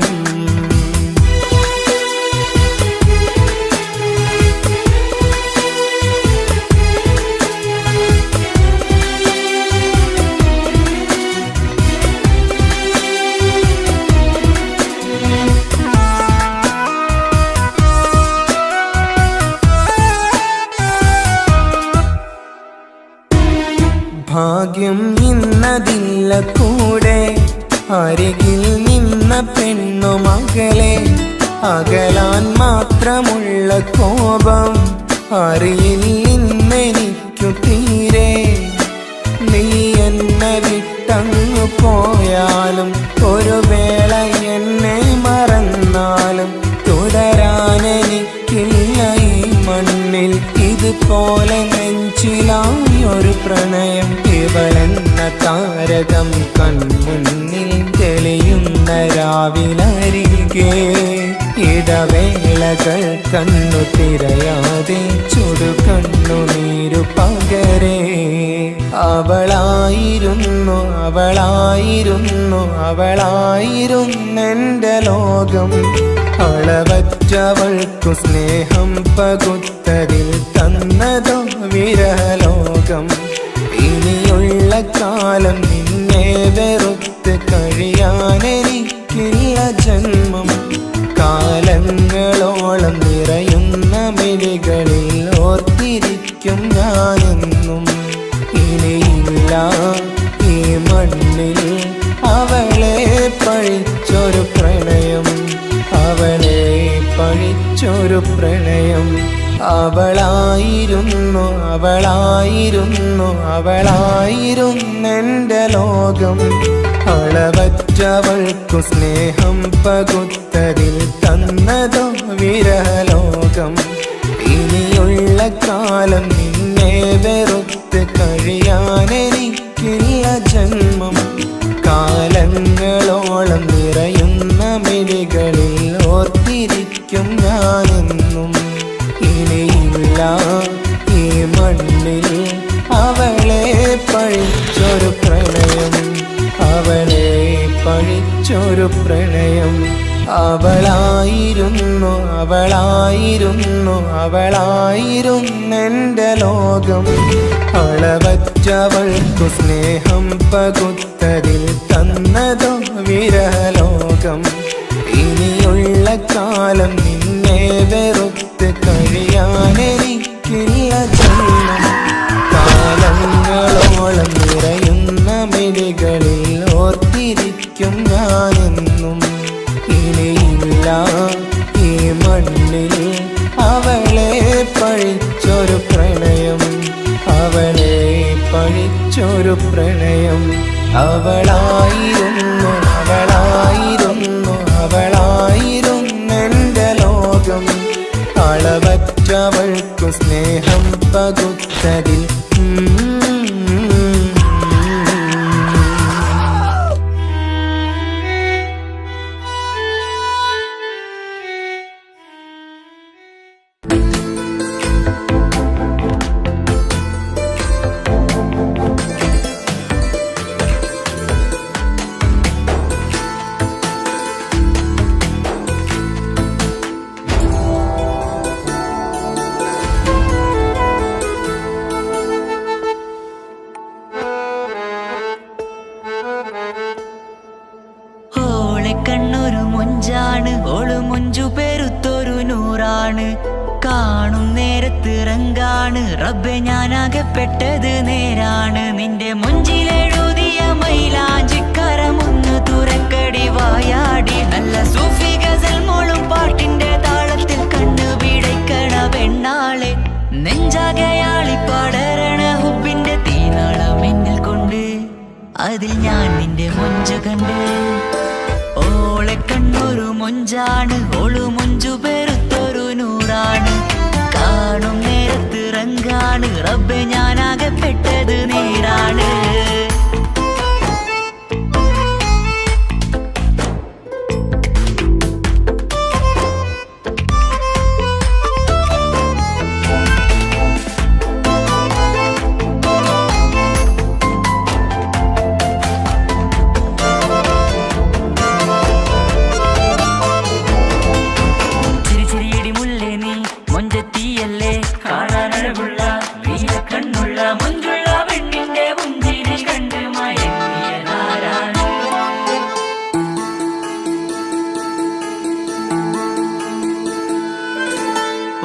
ഭാഗ്യം ഇന്നതില്ല കൂടെ, അരികിൽ നിന്ന പെണ്ണു മകളെ. അകലാൻ മാത്രമുള്ള കോപം അറിയില്ലെനിക്കു തീരെ. നീ എന്നെ വിട്ടങ്ങു പോയാലും ഒരു വേള എന്നെ മറന്നാലും തുടരാനെനിക്കില്ല ഈ മണ്ണിൽ. ഇതുപോലെ നെഞ്ചിലായി ഒരു പ്രണയം. ഇവളെന്ന താരകം കൺമുന്നിൽ തെളിയുന്ന രാവിലരികെ. ഇടവേളകൾ കണ്ണു തിരയാതെ ചുടുകണ്ണുനീരു പകരേ. അവളായിരുന്നു അവളായിരുന്നു അവളായിരുന്നെൻ്റെ ലോകം. അളവറ്റവൾക്കു സ്നേഹം പകുത്തതിൽ തന്നതോ വിരലോകം. ഇനിയുള്ള കാലം നിന്നെ വെറുത്ത് കഴിയാനെനിക്കില്ല ജന്മം. കാലങ്ങളോളം നിറയുന്ന മിഴികളിൽ ഓർത്തിരിക്കും ഞാനെന്നും. ഇനിയില്ല ഈ മണ്ണിൽ അവ പഴിച്ചൊരു പ്രണയം, അവളെ പഴിച്ചൊരു പ്രണയം. അവളായിരുന്നു അവളായിരുന്നു അവളായിരുന്നെൻ്റെ ലോകം. അളവറ്റവൾക്കു സ്നേഹം പകുത്തതിൽ തന്നതോ വിരഹലോകം. ഇനിയുള്ള കാലം നിന്നെ വെറുത്ത് കഴിയാനെനിക്കില്ല ജന്മം. കാലങ്ങളോളം നിറയുന്ന മിഴികളിൽ ഓർത്തിരിക്കും ഞാനെന്നും. ഇനിയില്ല ഈ മണ്ണിൽ അവളെ പഴിച്ചൊരു പ്രണയം, അവളെ പഴിച്ചൊരു പ്രണയം. അവളായിരുന്നു അവളായിരുന്നു അവളായിരുന്നെൻ്റെ ലോകം. അളവറ്റവൾക്കു സ്നേഹം പകുത്തതിൽ തന്നതോ വിരഹലോകം. ഇനിയുള്ള കാലം നിന്നെ വെറുത്ത് കഴിയാനെനിക്കില്ല ജന്മം. കാലങ്ങളോളം നിറയുന്ന മിഴികളിൽ ഓർത്തിരിക്കും ഞാനെന്നും. ഇനിയില്ല ഈ മണ്ണിൽ അവളെ പഴിച്ചൊരു പ്രണയം, അവളെ പഴിച്ചൊരു പ്രണയം. അവളായിരുന്നു അവളായിരുന്നു അവളായിരുന്നെൻ്റെ ലോകം. അളവറ്റവൾക്കു സ്നേഹം പകുത്തതിൽ കണ്ണൊരു മൊഞ്ചാണ്, ഓള് മൊഞ്ചു പെരുത്തൊരു നൂറാണ്. കാണും നേരത്ത് റങ്കാണ്, റബ്ബെ ഞാനാകപ്പെട്ടത് നേരാണ്. നിന്റെ മൊഞ്ചിലെഴുതിയ മൈലാഞ്ചിക്കരമൊന്ന് തുറക്കടി വായാടി. നല്ല സൂഫി ഗസൽ മോളും പാട്ടിന്റെ താളത്തിൽ കണ്ണു പിടയ്ക്കണ പെണ്ണാളെ. നെഞ്ചാകയാളി പടരണ ഹുബിന്റെ തീനാളം എന്നിൽ കൊണ്ട്, അതിൽ ഞാൻ നിന്റെ മൊഞ്ചു കണ്ട്. ഓളെ കണ്ണൊരു മൊഞ്ചാണ്, ഓളു മൊഞ്ചു പെരുത്തൊരു നൂറാണ്. കാണും നേരത്ത് റങ്കാണ്, റബ്ബെ ഞാനാകപ്പെട്ടത് നേരാണ്.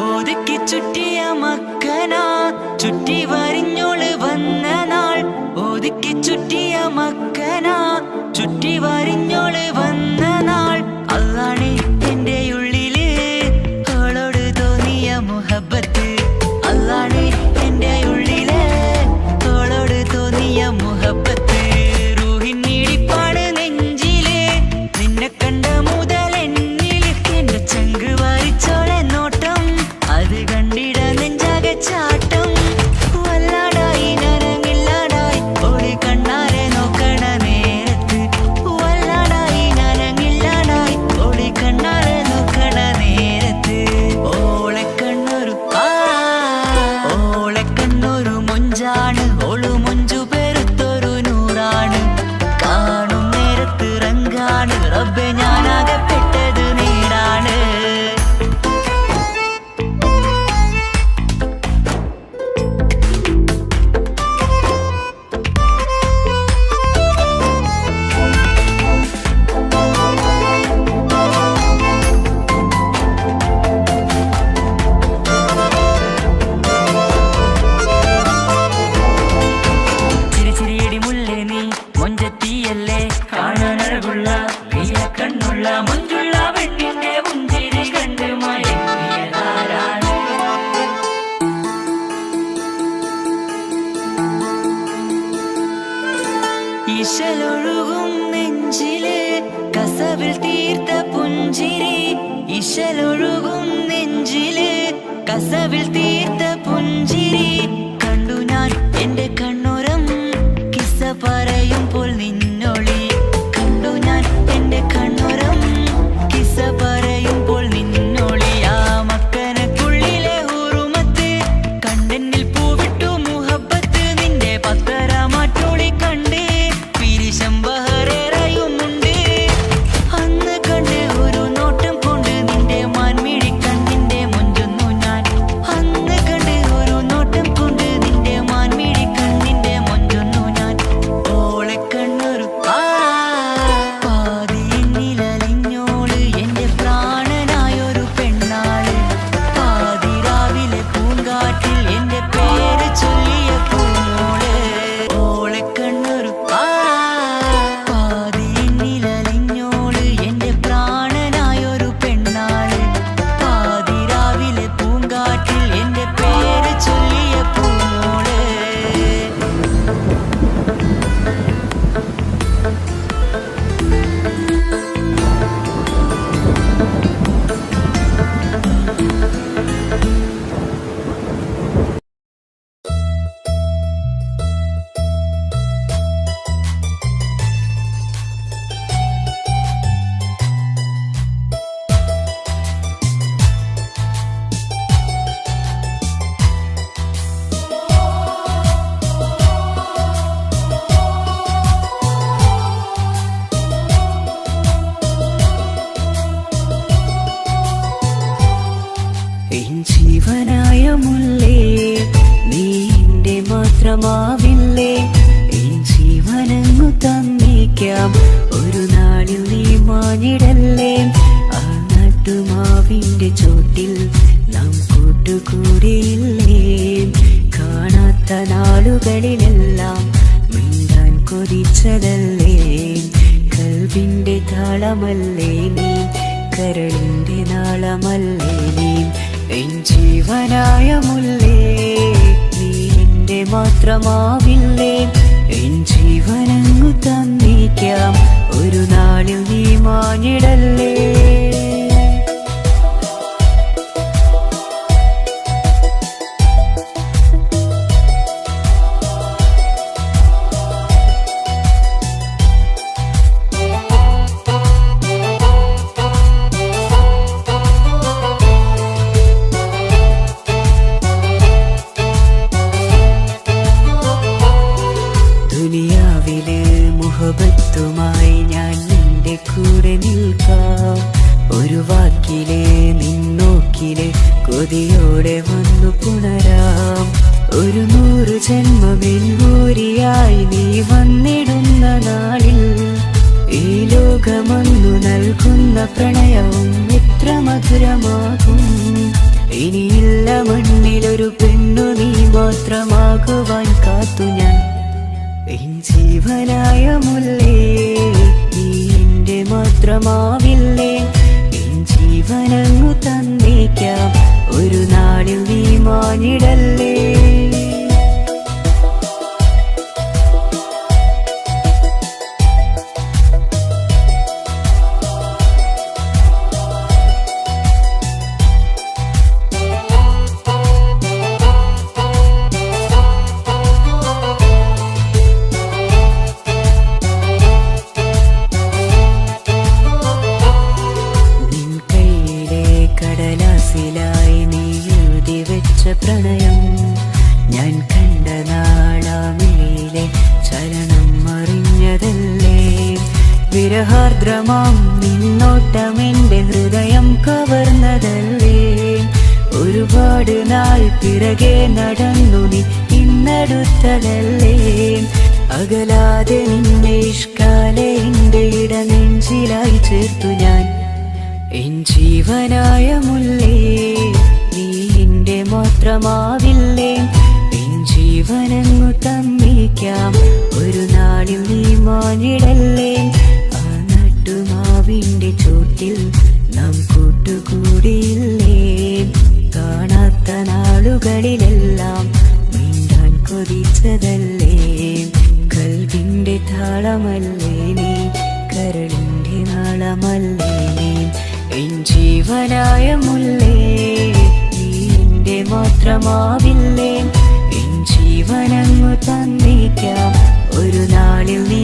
ഒതുക്കി ചുറ്റിയ മക്കനാ ചുറ്റി വരിഞ്ഞോള് വന്ന നാൾ. ഒതുക്കി ചുറ്റിയ മക്കനാ ചുറ്റി വരിഞ്ഞോള് വന്ന നാൾ. അതാണ് എന്റെ ഉള്ളില് അവളോട് തോന്നിയ മുഹബത്ത്. അതാണ് എന്റെ ഉള്ളില് അവളോട് തോന്നിയ മുഹബത്ത്. റൂഹിന്നിടിപ്പാണ് നെഞ്ചില് നിന്നെ കണ്ട മുതൽ എന്നില്. എന്റെ ചങ്ക് വാരിച്ചോളെ നോട്ടം, അത് കണ്ടിട നെഞ്ചാകെ ചാട്ടം. വല്ലാടായി ഞാനങ്ങില്ലാടായി ഓടി കണ്ണാരെ നോക്കണ നേരത്ത്. വല്ലാടായി ഞാൻ കസവിൽ തീർത്ത പുഞ്ചിരി കണ്ടു ഞാൻ എന്റെ കണ്ണുരം കിസ്സ പറയുമ്പോൾ നിന്നൊളി കണ്ടു ഞാൻ എന്റെ കണ്ണുരം കിസ്സ പറയുമ്പോൾ നിന്നൊളി ആ മക്കനക്കുള്ളിലെ ഹുറുമത്ത് കണ്ടെന്നിൽ പൂവിട്ടു മുഹബത്ത് നിന്റെ പത്തരമാറ്റൊളി കണ്ട് പിരിശം ബഹറേറയുമുണ്ട് അന്ന് കണ്ട് ഒരു നോട്ടം കൊണ്ട് നിന്റെ മാൻമിഴി കണ്ണിന്റെ മുഞ്ചൊന്നു ഞാൻ അന്ന് കണ്ട് ഒരു നോട്ടം കൊണ്ട് നിന്റെ മാൻമിഴി കണ്ണിന്റെ മുഞ്ചൊന്നു ഞാൻ ഓളെ കണ്ണൊരു പാതിയെന്നിലലിഞ്ഞോള് എന്റെ പ്രാണനായൊരു പെണ്ണാള് പാതിരാവിലെ പൂങ്കാറ്റിൽ എന്റെ പേര് ചൊല്ലിയ പൂമോള് ഓളെ കണ്ണൊരു പാതിയെന്നിലലിഞ്ഞോള് എന്റെ പ്രാണനായൊരു പെണ്ണാള് പാതിരാവിലെ പൂങ്കാറ്റിൽ എന്റെ പേര് ചൊല്ലിയ പൂമോള് എൻ ജീവനായ മുല്ലേ നീ എന്റെ മാത്രമാവില്ലേ എൻ ജീവനങ്ങു തന്നേക്കാം ഒരു നാളിൽ നീ മാഞ്ഞിടല്ലേ ആ നട്ടുമാവിന്റെ ചോട്ടിൽ നാം കൂട്ടുകൂടിയില്ലേ കാണാത്ത നാളുകളിലെല്ലാം മിണ്ടാൻ കൊതിച്ചതല്ലേ കൽവിന്റെ താളമല്ലേ നീ കരളിന്റെ നാളമല്ലേ നീ എൻ ജീവനായ മുല്ലേ നീ എന്റെ മാത്രമാവില്ലേ എൻ ജീവനങ്ങു തന്നേക്കാം ഒരു നാളിൽ നീ മാഞ്ഞിടല്ലേ ദുനിയാവിലെ മുഹബത്തുമായി ഞാൻ നിന്റെ കൂടെ നിൽക്കാം ഒരു വാക്കിലെ നിന്നോക്കിലെ കൊതിയോടെ വന്നു പുണരാം ഒരു 100 ജന്മമെൻകൂരിയായി നീ വന്നിടുന്ന നാളിൽ ഈ ലോകമൊന്നു നൽകുന്ന പ്രണയവും എത്ര മധുരമാകും ഇനിയില്ല മണ്ണിലൊരു പെണ്ണു നീ മാത്രമാകുവാൻ കാത്തു ഞാൻ എൻ ജീവനായ മുല്ലേ നീ എന്റെ മാത്രമാവില്ലേ എൻ ജീവനങ്ങു തന്നേക്കാം ഒരു നാളിൽ നീ മാഞ്ഞിടല്ലേ പ്രണയം ഞാൻ കണ്ട നാളാമിഴിയിലെ ചലനം അറിഞ്ഞതല്ലേ വിരഹാർദ്രമാം നിന്നോട്ടമെന്റെ ഹൃദയം കവർന്നതല്ലേ ഒരുപാട് നാൾ പിറകെ നടന്നു നീ ഇന്നടുത്തതല്ലേ അകലാതെ നിന്നെ ഇഷ്കാലെ എന്റെ ഇടനെഞ്ചിലായി ചേർത്തു ഞാൻ എൻ ജീവനായ മുല്ലേ നീ എന്റെ മാത്രമാവില്ലേ എൻ ജീവനങ്ങു തന്നേക്കാം ഒരു നാളിൽ നീ മാഞ്ഞിടല്ലേ ആ നട്ടുമാവിന്റെ ചോട്ടിൽ നാം കൂട്ടുകൂടിയില്ലേ കാണാത്ത നാളുകളിലെല്ലാം മിണ്ടാൻ കൊതിച്ചതല്ലേ കൽവിന്റെ താളമല്ലേ നീ കരളിന്റെ നാളമല്ലേ നീ എൻ ജീവനായ മുല്ലേ നീ നഷ്ടമാവില്ലേ എൻ ജീവനങ്ങു തന്നേക്കാം ഒരു നാളിൽ നീ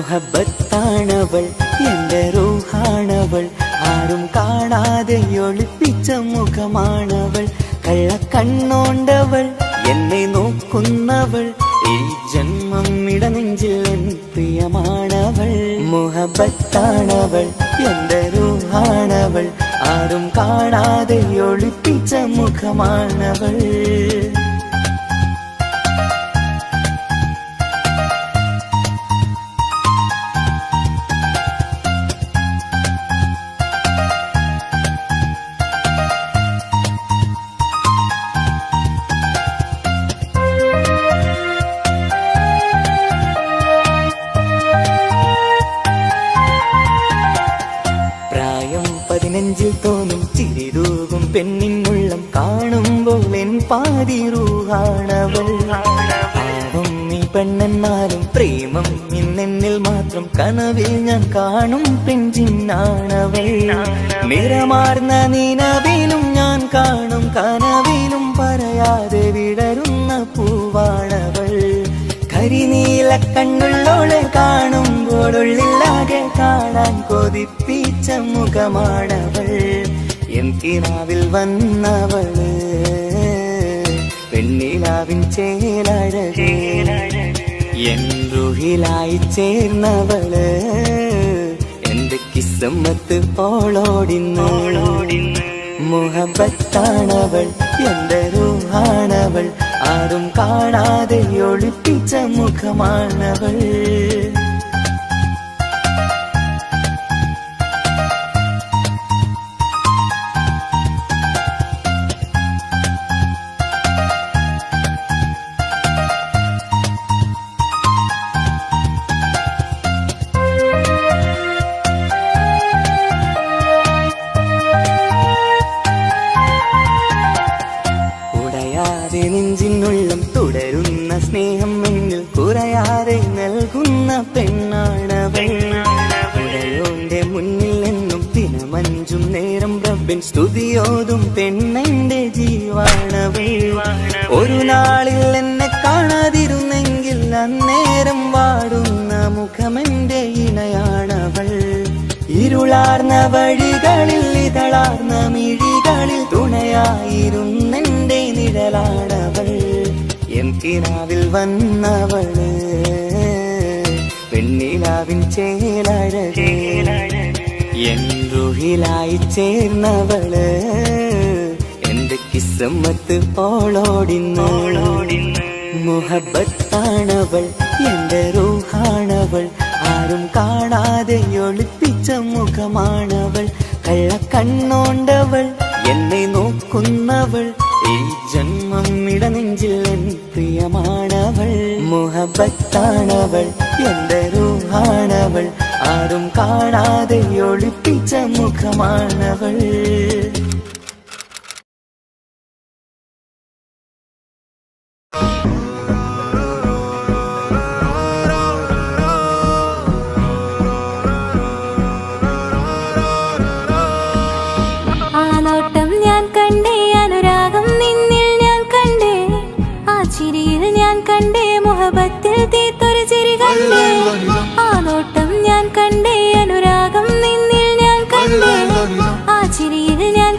മുഹബത്താണവൾ എന്റെ റൂഹാണവൾ ആരും കാണാതെ ഒളിപ്പിച്ച മുഖമാണവൾ കള്ളക്കണ്ണോണ്ടവൾ എന്നെ നോക്കുന്നവൾ ഈ ജന്മം ഇടനെഞ്ചിൽ എൻ പ്രിയമാണവൾ മുഹബത്താണവൾ എന്റെ റൂഹാണവൾ ആരും കാണാതെ ഒളിപ്പിച്ച മുഖമാണവൾ നെഞ്ചിൽ തോന്നും ചിരിതൂകും പെണ്ണിനുള്ളം കാണുമ്പോൾ എൻ പാതി റൂഹാണവൾ പാവം നീ പെണ്ണെന്നാലും പ്രേമം ഇന്നെന്നിൽ മാത്രം കനവിൽ ഞാൻ കാണും പെഞ്ചിന്നാണവൾ നിറമാർന്ന നിലവിലും ഞാൻ കാണും കനവിലും പറയാതെ വിടരുന്ന പൂവാണവൾ കരിനീല കണ്ണുള്ളോളെ കാണുമ്പോഴുള്ളിലാകെ കാണാൻ കൊതിപ്പിച്ച മുഖമാണവൾ എൻ കിനാവിൽ വന്നവള് പെണ്ണിലാവിൻ ചേലഴകേ എൻ റുഹിലായി ചേർന്നവള് എന്റെ കിസ്മത്ത് ഓളോടിന്ന് മുഹബത്താണവൾ എന്റെ റൂഹാണവൾ ആരും കാണാതെ ഒളിപ്പിച്ച മുഖമാണവൾ നെഞ്ചിനുള്ളം തുടരുന്ന സ്നേഹം എന്നിൽ കുറയാതെ നൽകുന്ന പെണ്ണാണവൾ ഉടയോന്റെ മുന്നിൽ എന്നും ദിനമഞ്ചും നേരം റബ്ബിൻ സ്തുതിയോതും പെണ്ണെന്റെ ജീവാണവൾ ഒരു നാളിൽ എന്നെ കാണാതിരുന്നെങ്കിൽ അന്നേരം വാടുന്ന മുഖമെന്റെ ഇണയാണവൾ ഇരുളാർന്ന വഴികളിൽ ഇതളാർന്ന മിഴികളിൽ തുണയായിരുന്നെന്റെ നിഴലാണവൾ എൻ കിനാവിൽ വന്നവള് പെണ്ണിലാവിൻ ചേലഴകേ എൻ റുഹിലായി ചേർന്നവള് എന്റെ കിസ്മത്ത് ഓളോടിന്ന് മുഹബത്താണവൾ എന്റെ റൂഹാണവൾ ആരും കാണാതെ ഒളിപ്പിച്ച മുഖമാണവൾ കള്ളക്കണ്ണോണ്ടവൾ എന്നെ നോക്കുന്നവൾ ഈ ജന്മം ഇടനെഞ്ചിൽ എൻ പ്രിയമാണവൾ മുഹബത്താണവൾ എന്റെ റൂഹാണവൾ ആരും കാണാതെ ഒളിപ്പിച്ച മുഖമാണവൾ മുഹബത്തിൽ തീർത്തൊരു ചിരി കണ്ടേ ആ നോട്ടം ഞാൻ കണ്ടേ അനുരാഗം നിന്നിൽ ഞാൻ കണ്ടേ ആ ചിരിയിൽ ഞാൻ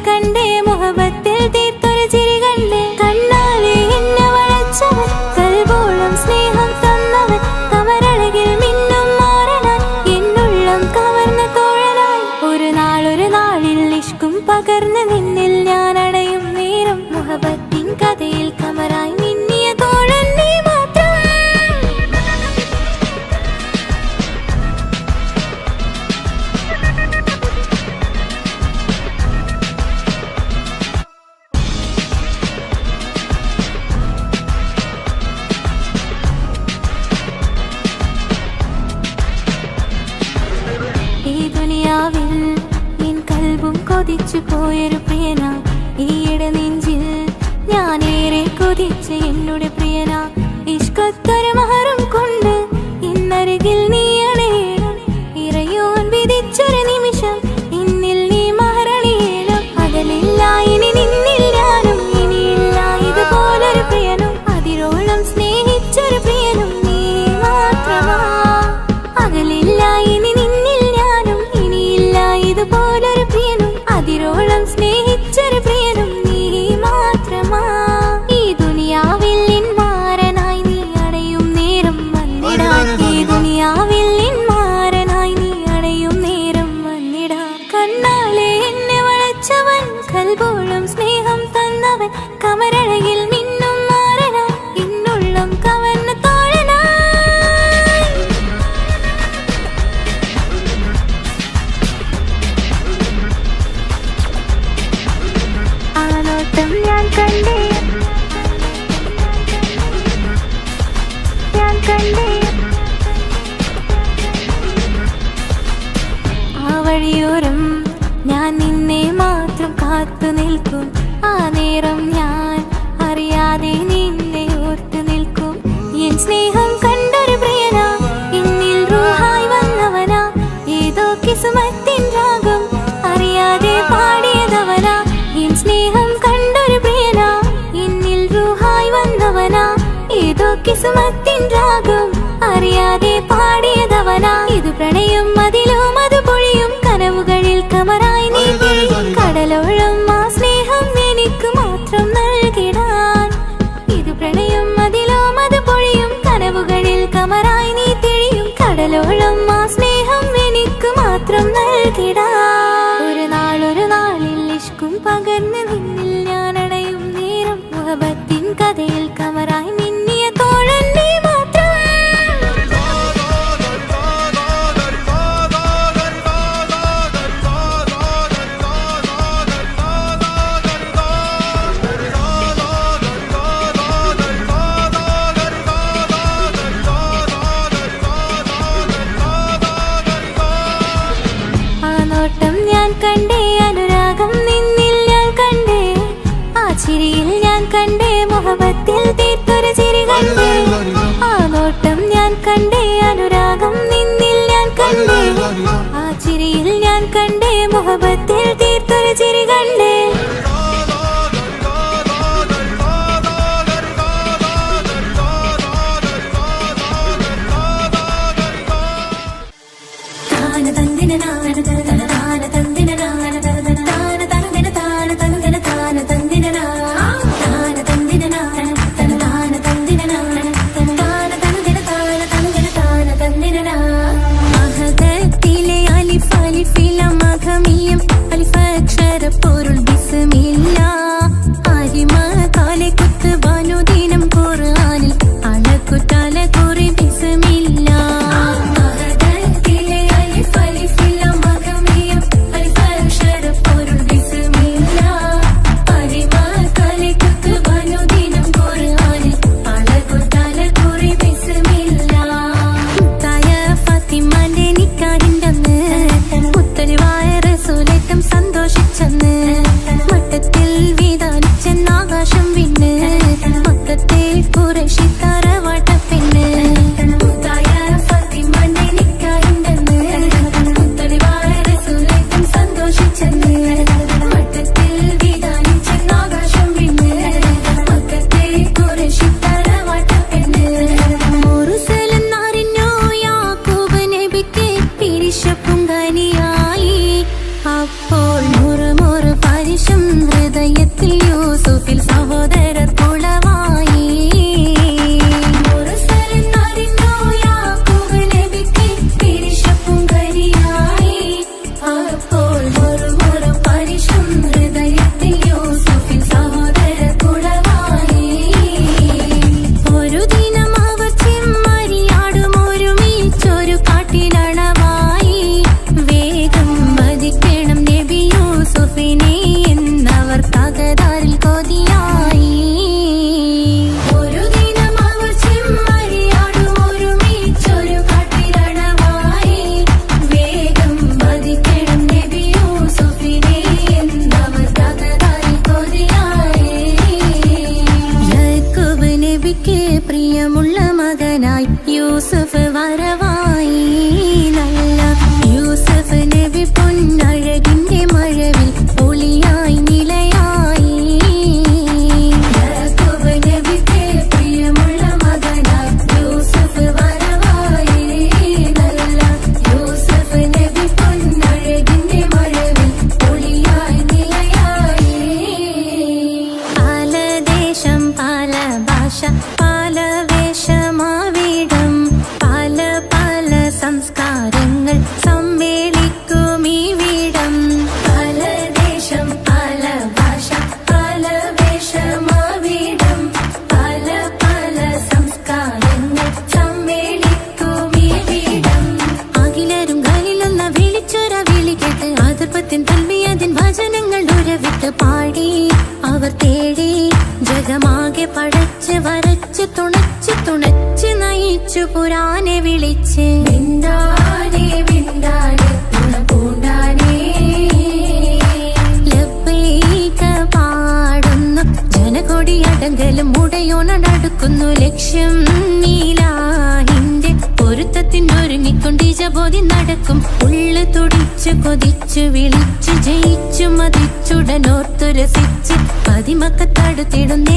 എന്നുടെ പ്രിയനാ ഇഷ്കത്തൊരു മഹറും കൊണ്ട് ഇന്നരികിൽ നീ അണയണം ഇറയോൻ വിധിച്ചൊരു നിമിഷം ഇന്നിൽ നീ മഹറണിയണം അകലില്ല ഇനി നിന്നിൽ ഞാനും ഇനിയില്ല ഇതുപോലൊരു പ്രിയനും അതിരോളം സ്നേഹിച്ചൊരു പ്രിയനും നീ മാത്രമാ അകലില്ല ഇനി നിന്നിൽ ഞാനും ഇനിയില്ല ഇതുപോലൊരു പ്രിയനും അതിരോളം സ്നേഹിച്ചൊരു പ്രിയനും നീ മാത്രമാ ഈ ദുനിയാവിൽ മാരനായി നീ അടയും നേരം വന്നിടാ ഈ ദുനിയാവിൽ മാരനായി നീ അടയും നേരം വന്നിടാ കണ്ണാലെ എന്നെ വളച്ചവൻ കൽബോളം സ്നേഹം തന്നവൻ കമരഴകിൽ മിന്നും മാറനാ ഇന്നുള്ളം കവർന്ന തോഴനായി ആനോട്ടം ഞാൻ കണ്ടേ ആ വഴിയോരം ഞാൻ നിന്നെ മാത്രം കാത്തു നിൽക്കും ആ നേരം ഞാൻ അറിയാതെ നിന്നെ ഓർത്തു നിൽക്കും എൻ സ്നേഹം കണ്ടൊരു പ്രിയനാ എന്നിൽ റൂഹായി വന്നവനാ ഏതോ കിസുമത്തിൻ രാഗം അറിയാതെ പാടിയതവനാ എൻ സ്നേഹം കണ്ടൊരു പ്രിയനാ എന്നിൽ റൂഹായി വന്നവനാ ഏതോ കിസുമത്തിൻ രാഗം അറിയാതെ പാടിയതവനാ ഇത് പ്രണയം അതിലും അത് പൊഴിയും കനവുകളിൽ കമറായി നീ കടലോളം ആ സ്നേഹം എനിക്ക് മാത്രം നൽകിടാൻ ഇത് പ്രണയം അതിലും അത് പൊഴിയും കനവുകളിൽ കമറായി നീ തെളിയും കടലോളം ആ സ്നേഹം എനിക്ക് മാത്രം നൽകിടാൻ ഒരു നാളിൽ ഇഷ്കും പകർന്ന് നിന്നിൽ ഞാൻ അടയും നേരം മുഹബത്തിൻ കഥയിൽ കമറായി മിന്നിയ തോഴൻ നീ മാത്രം ആ നോട്ടം ഞാൻ കണ്ടേ അനുരാഗം നിന്നിൽ ഞാൻ കണ്ടേ ആ ചിരിയിൽ ഞാൻ കണ്ടേ മുഹബത്തിൽ തീർത്തൊരു ചിരി കണ്ടേ ആ നോട്ടം ഞാൻ കണ്ടേ അനുരാഗം നിന്നിൽ ഞാൻ കണ്ടേ ആ ചിരിയിൽ ഞാൻ കണ്ടേ മുഹബത്തിൽ തീർത്തൊരു ചിരി കണ്ടേ അലിഫില മഖമിയം അലിഫ അക്ഷര പൊരുൾ ബിസ്മി നബിക്ക് പ്രിയമുള്ള മകനായി യൂസുഫ് വരവായി. നല്ല യൂസുഫ് നബി പൊന്നഴകിന്റെ മഴവിൽ ഒളിയായി നിലയായി. യാക്കൂബ് നബിക്ക് പ്രിയമുള്ള മകനായി യൂസുഫ് വരവായി. നല്ല യൂസുഫ് നബി പൊന്നഴകിന്റെ മഴവിൽ ഒളിയായി നിലയായി. പല ദേശം പല ഭാഷ പല വേഷമാവിടം പല പല സംസ്കാരങ്ങൾ സമ്മേളിക്കും ഈ വീടം. പല ദേശം പല ഭാഷ പല വേഷമാവിടം പല പല സംസ്കാരങ്ങൾ സമ്മേളിക്കും ഈ വീടം. അഖിലരും കലിലൊന്ന വിളിച്ചൊര വിളി കേട്ട് അതിർപ്പത്തിൻ തൽവിയതിൻ ഭജനങ്ങൾ ഉരവിട്ട് പാടി അവർ തേടി ജഗമാകെ പടച്ച് വരച്ച് തുണച്ച് തുണച്ച് നയിച്ചു പുരാനെ വിളിച്ച്. വിന്ദാനെ വിന്ദാനെ പൂണ്ടാനേ ലബ്ബൈക പാടുന്നു ജനകൊടിയടങ്കലും ഉടയോണടുക്കുന്നു ലക്ഷ്യം നീലാഹിന്റെ പൊരുത്തത്തിനൊരുങ്ങിക്കൊണ്ടിജബോധി നടക്കും. ഉള്ളു തുടിച്ചു കൊതിച്ചു വിളിച്ചു ജയിച്ചു മതിച്ചുടനോർത്തു രസിച്ച് പതിമക്കത്തടുത്തിടുന്ന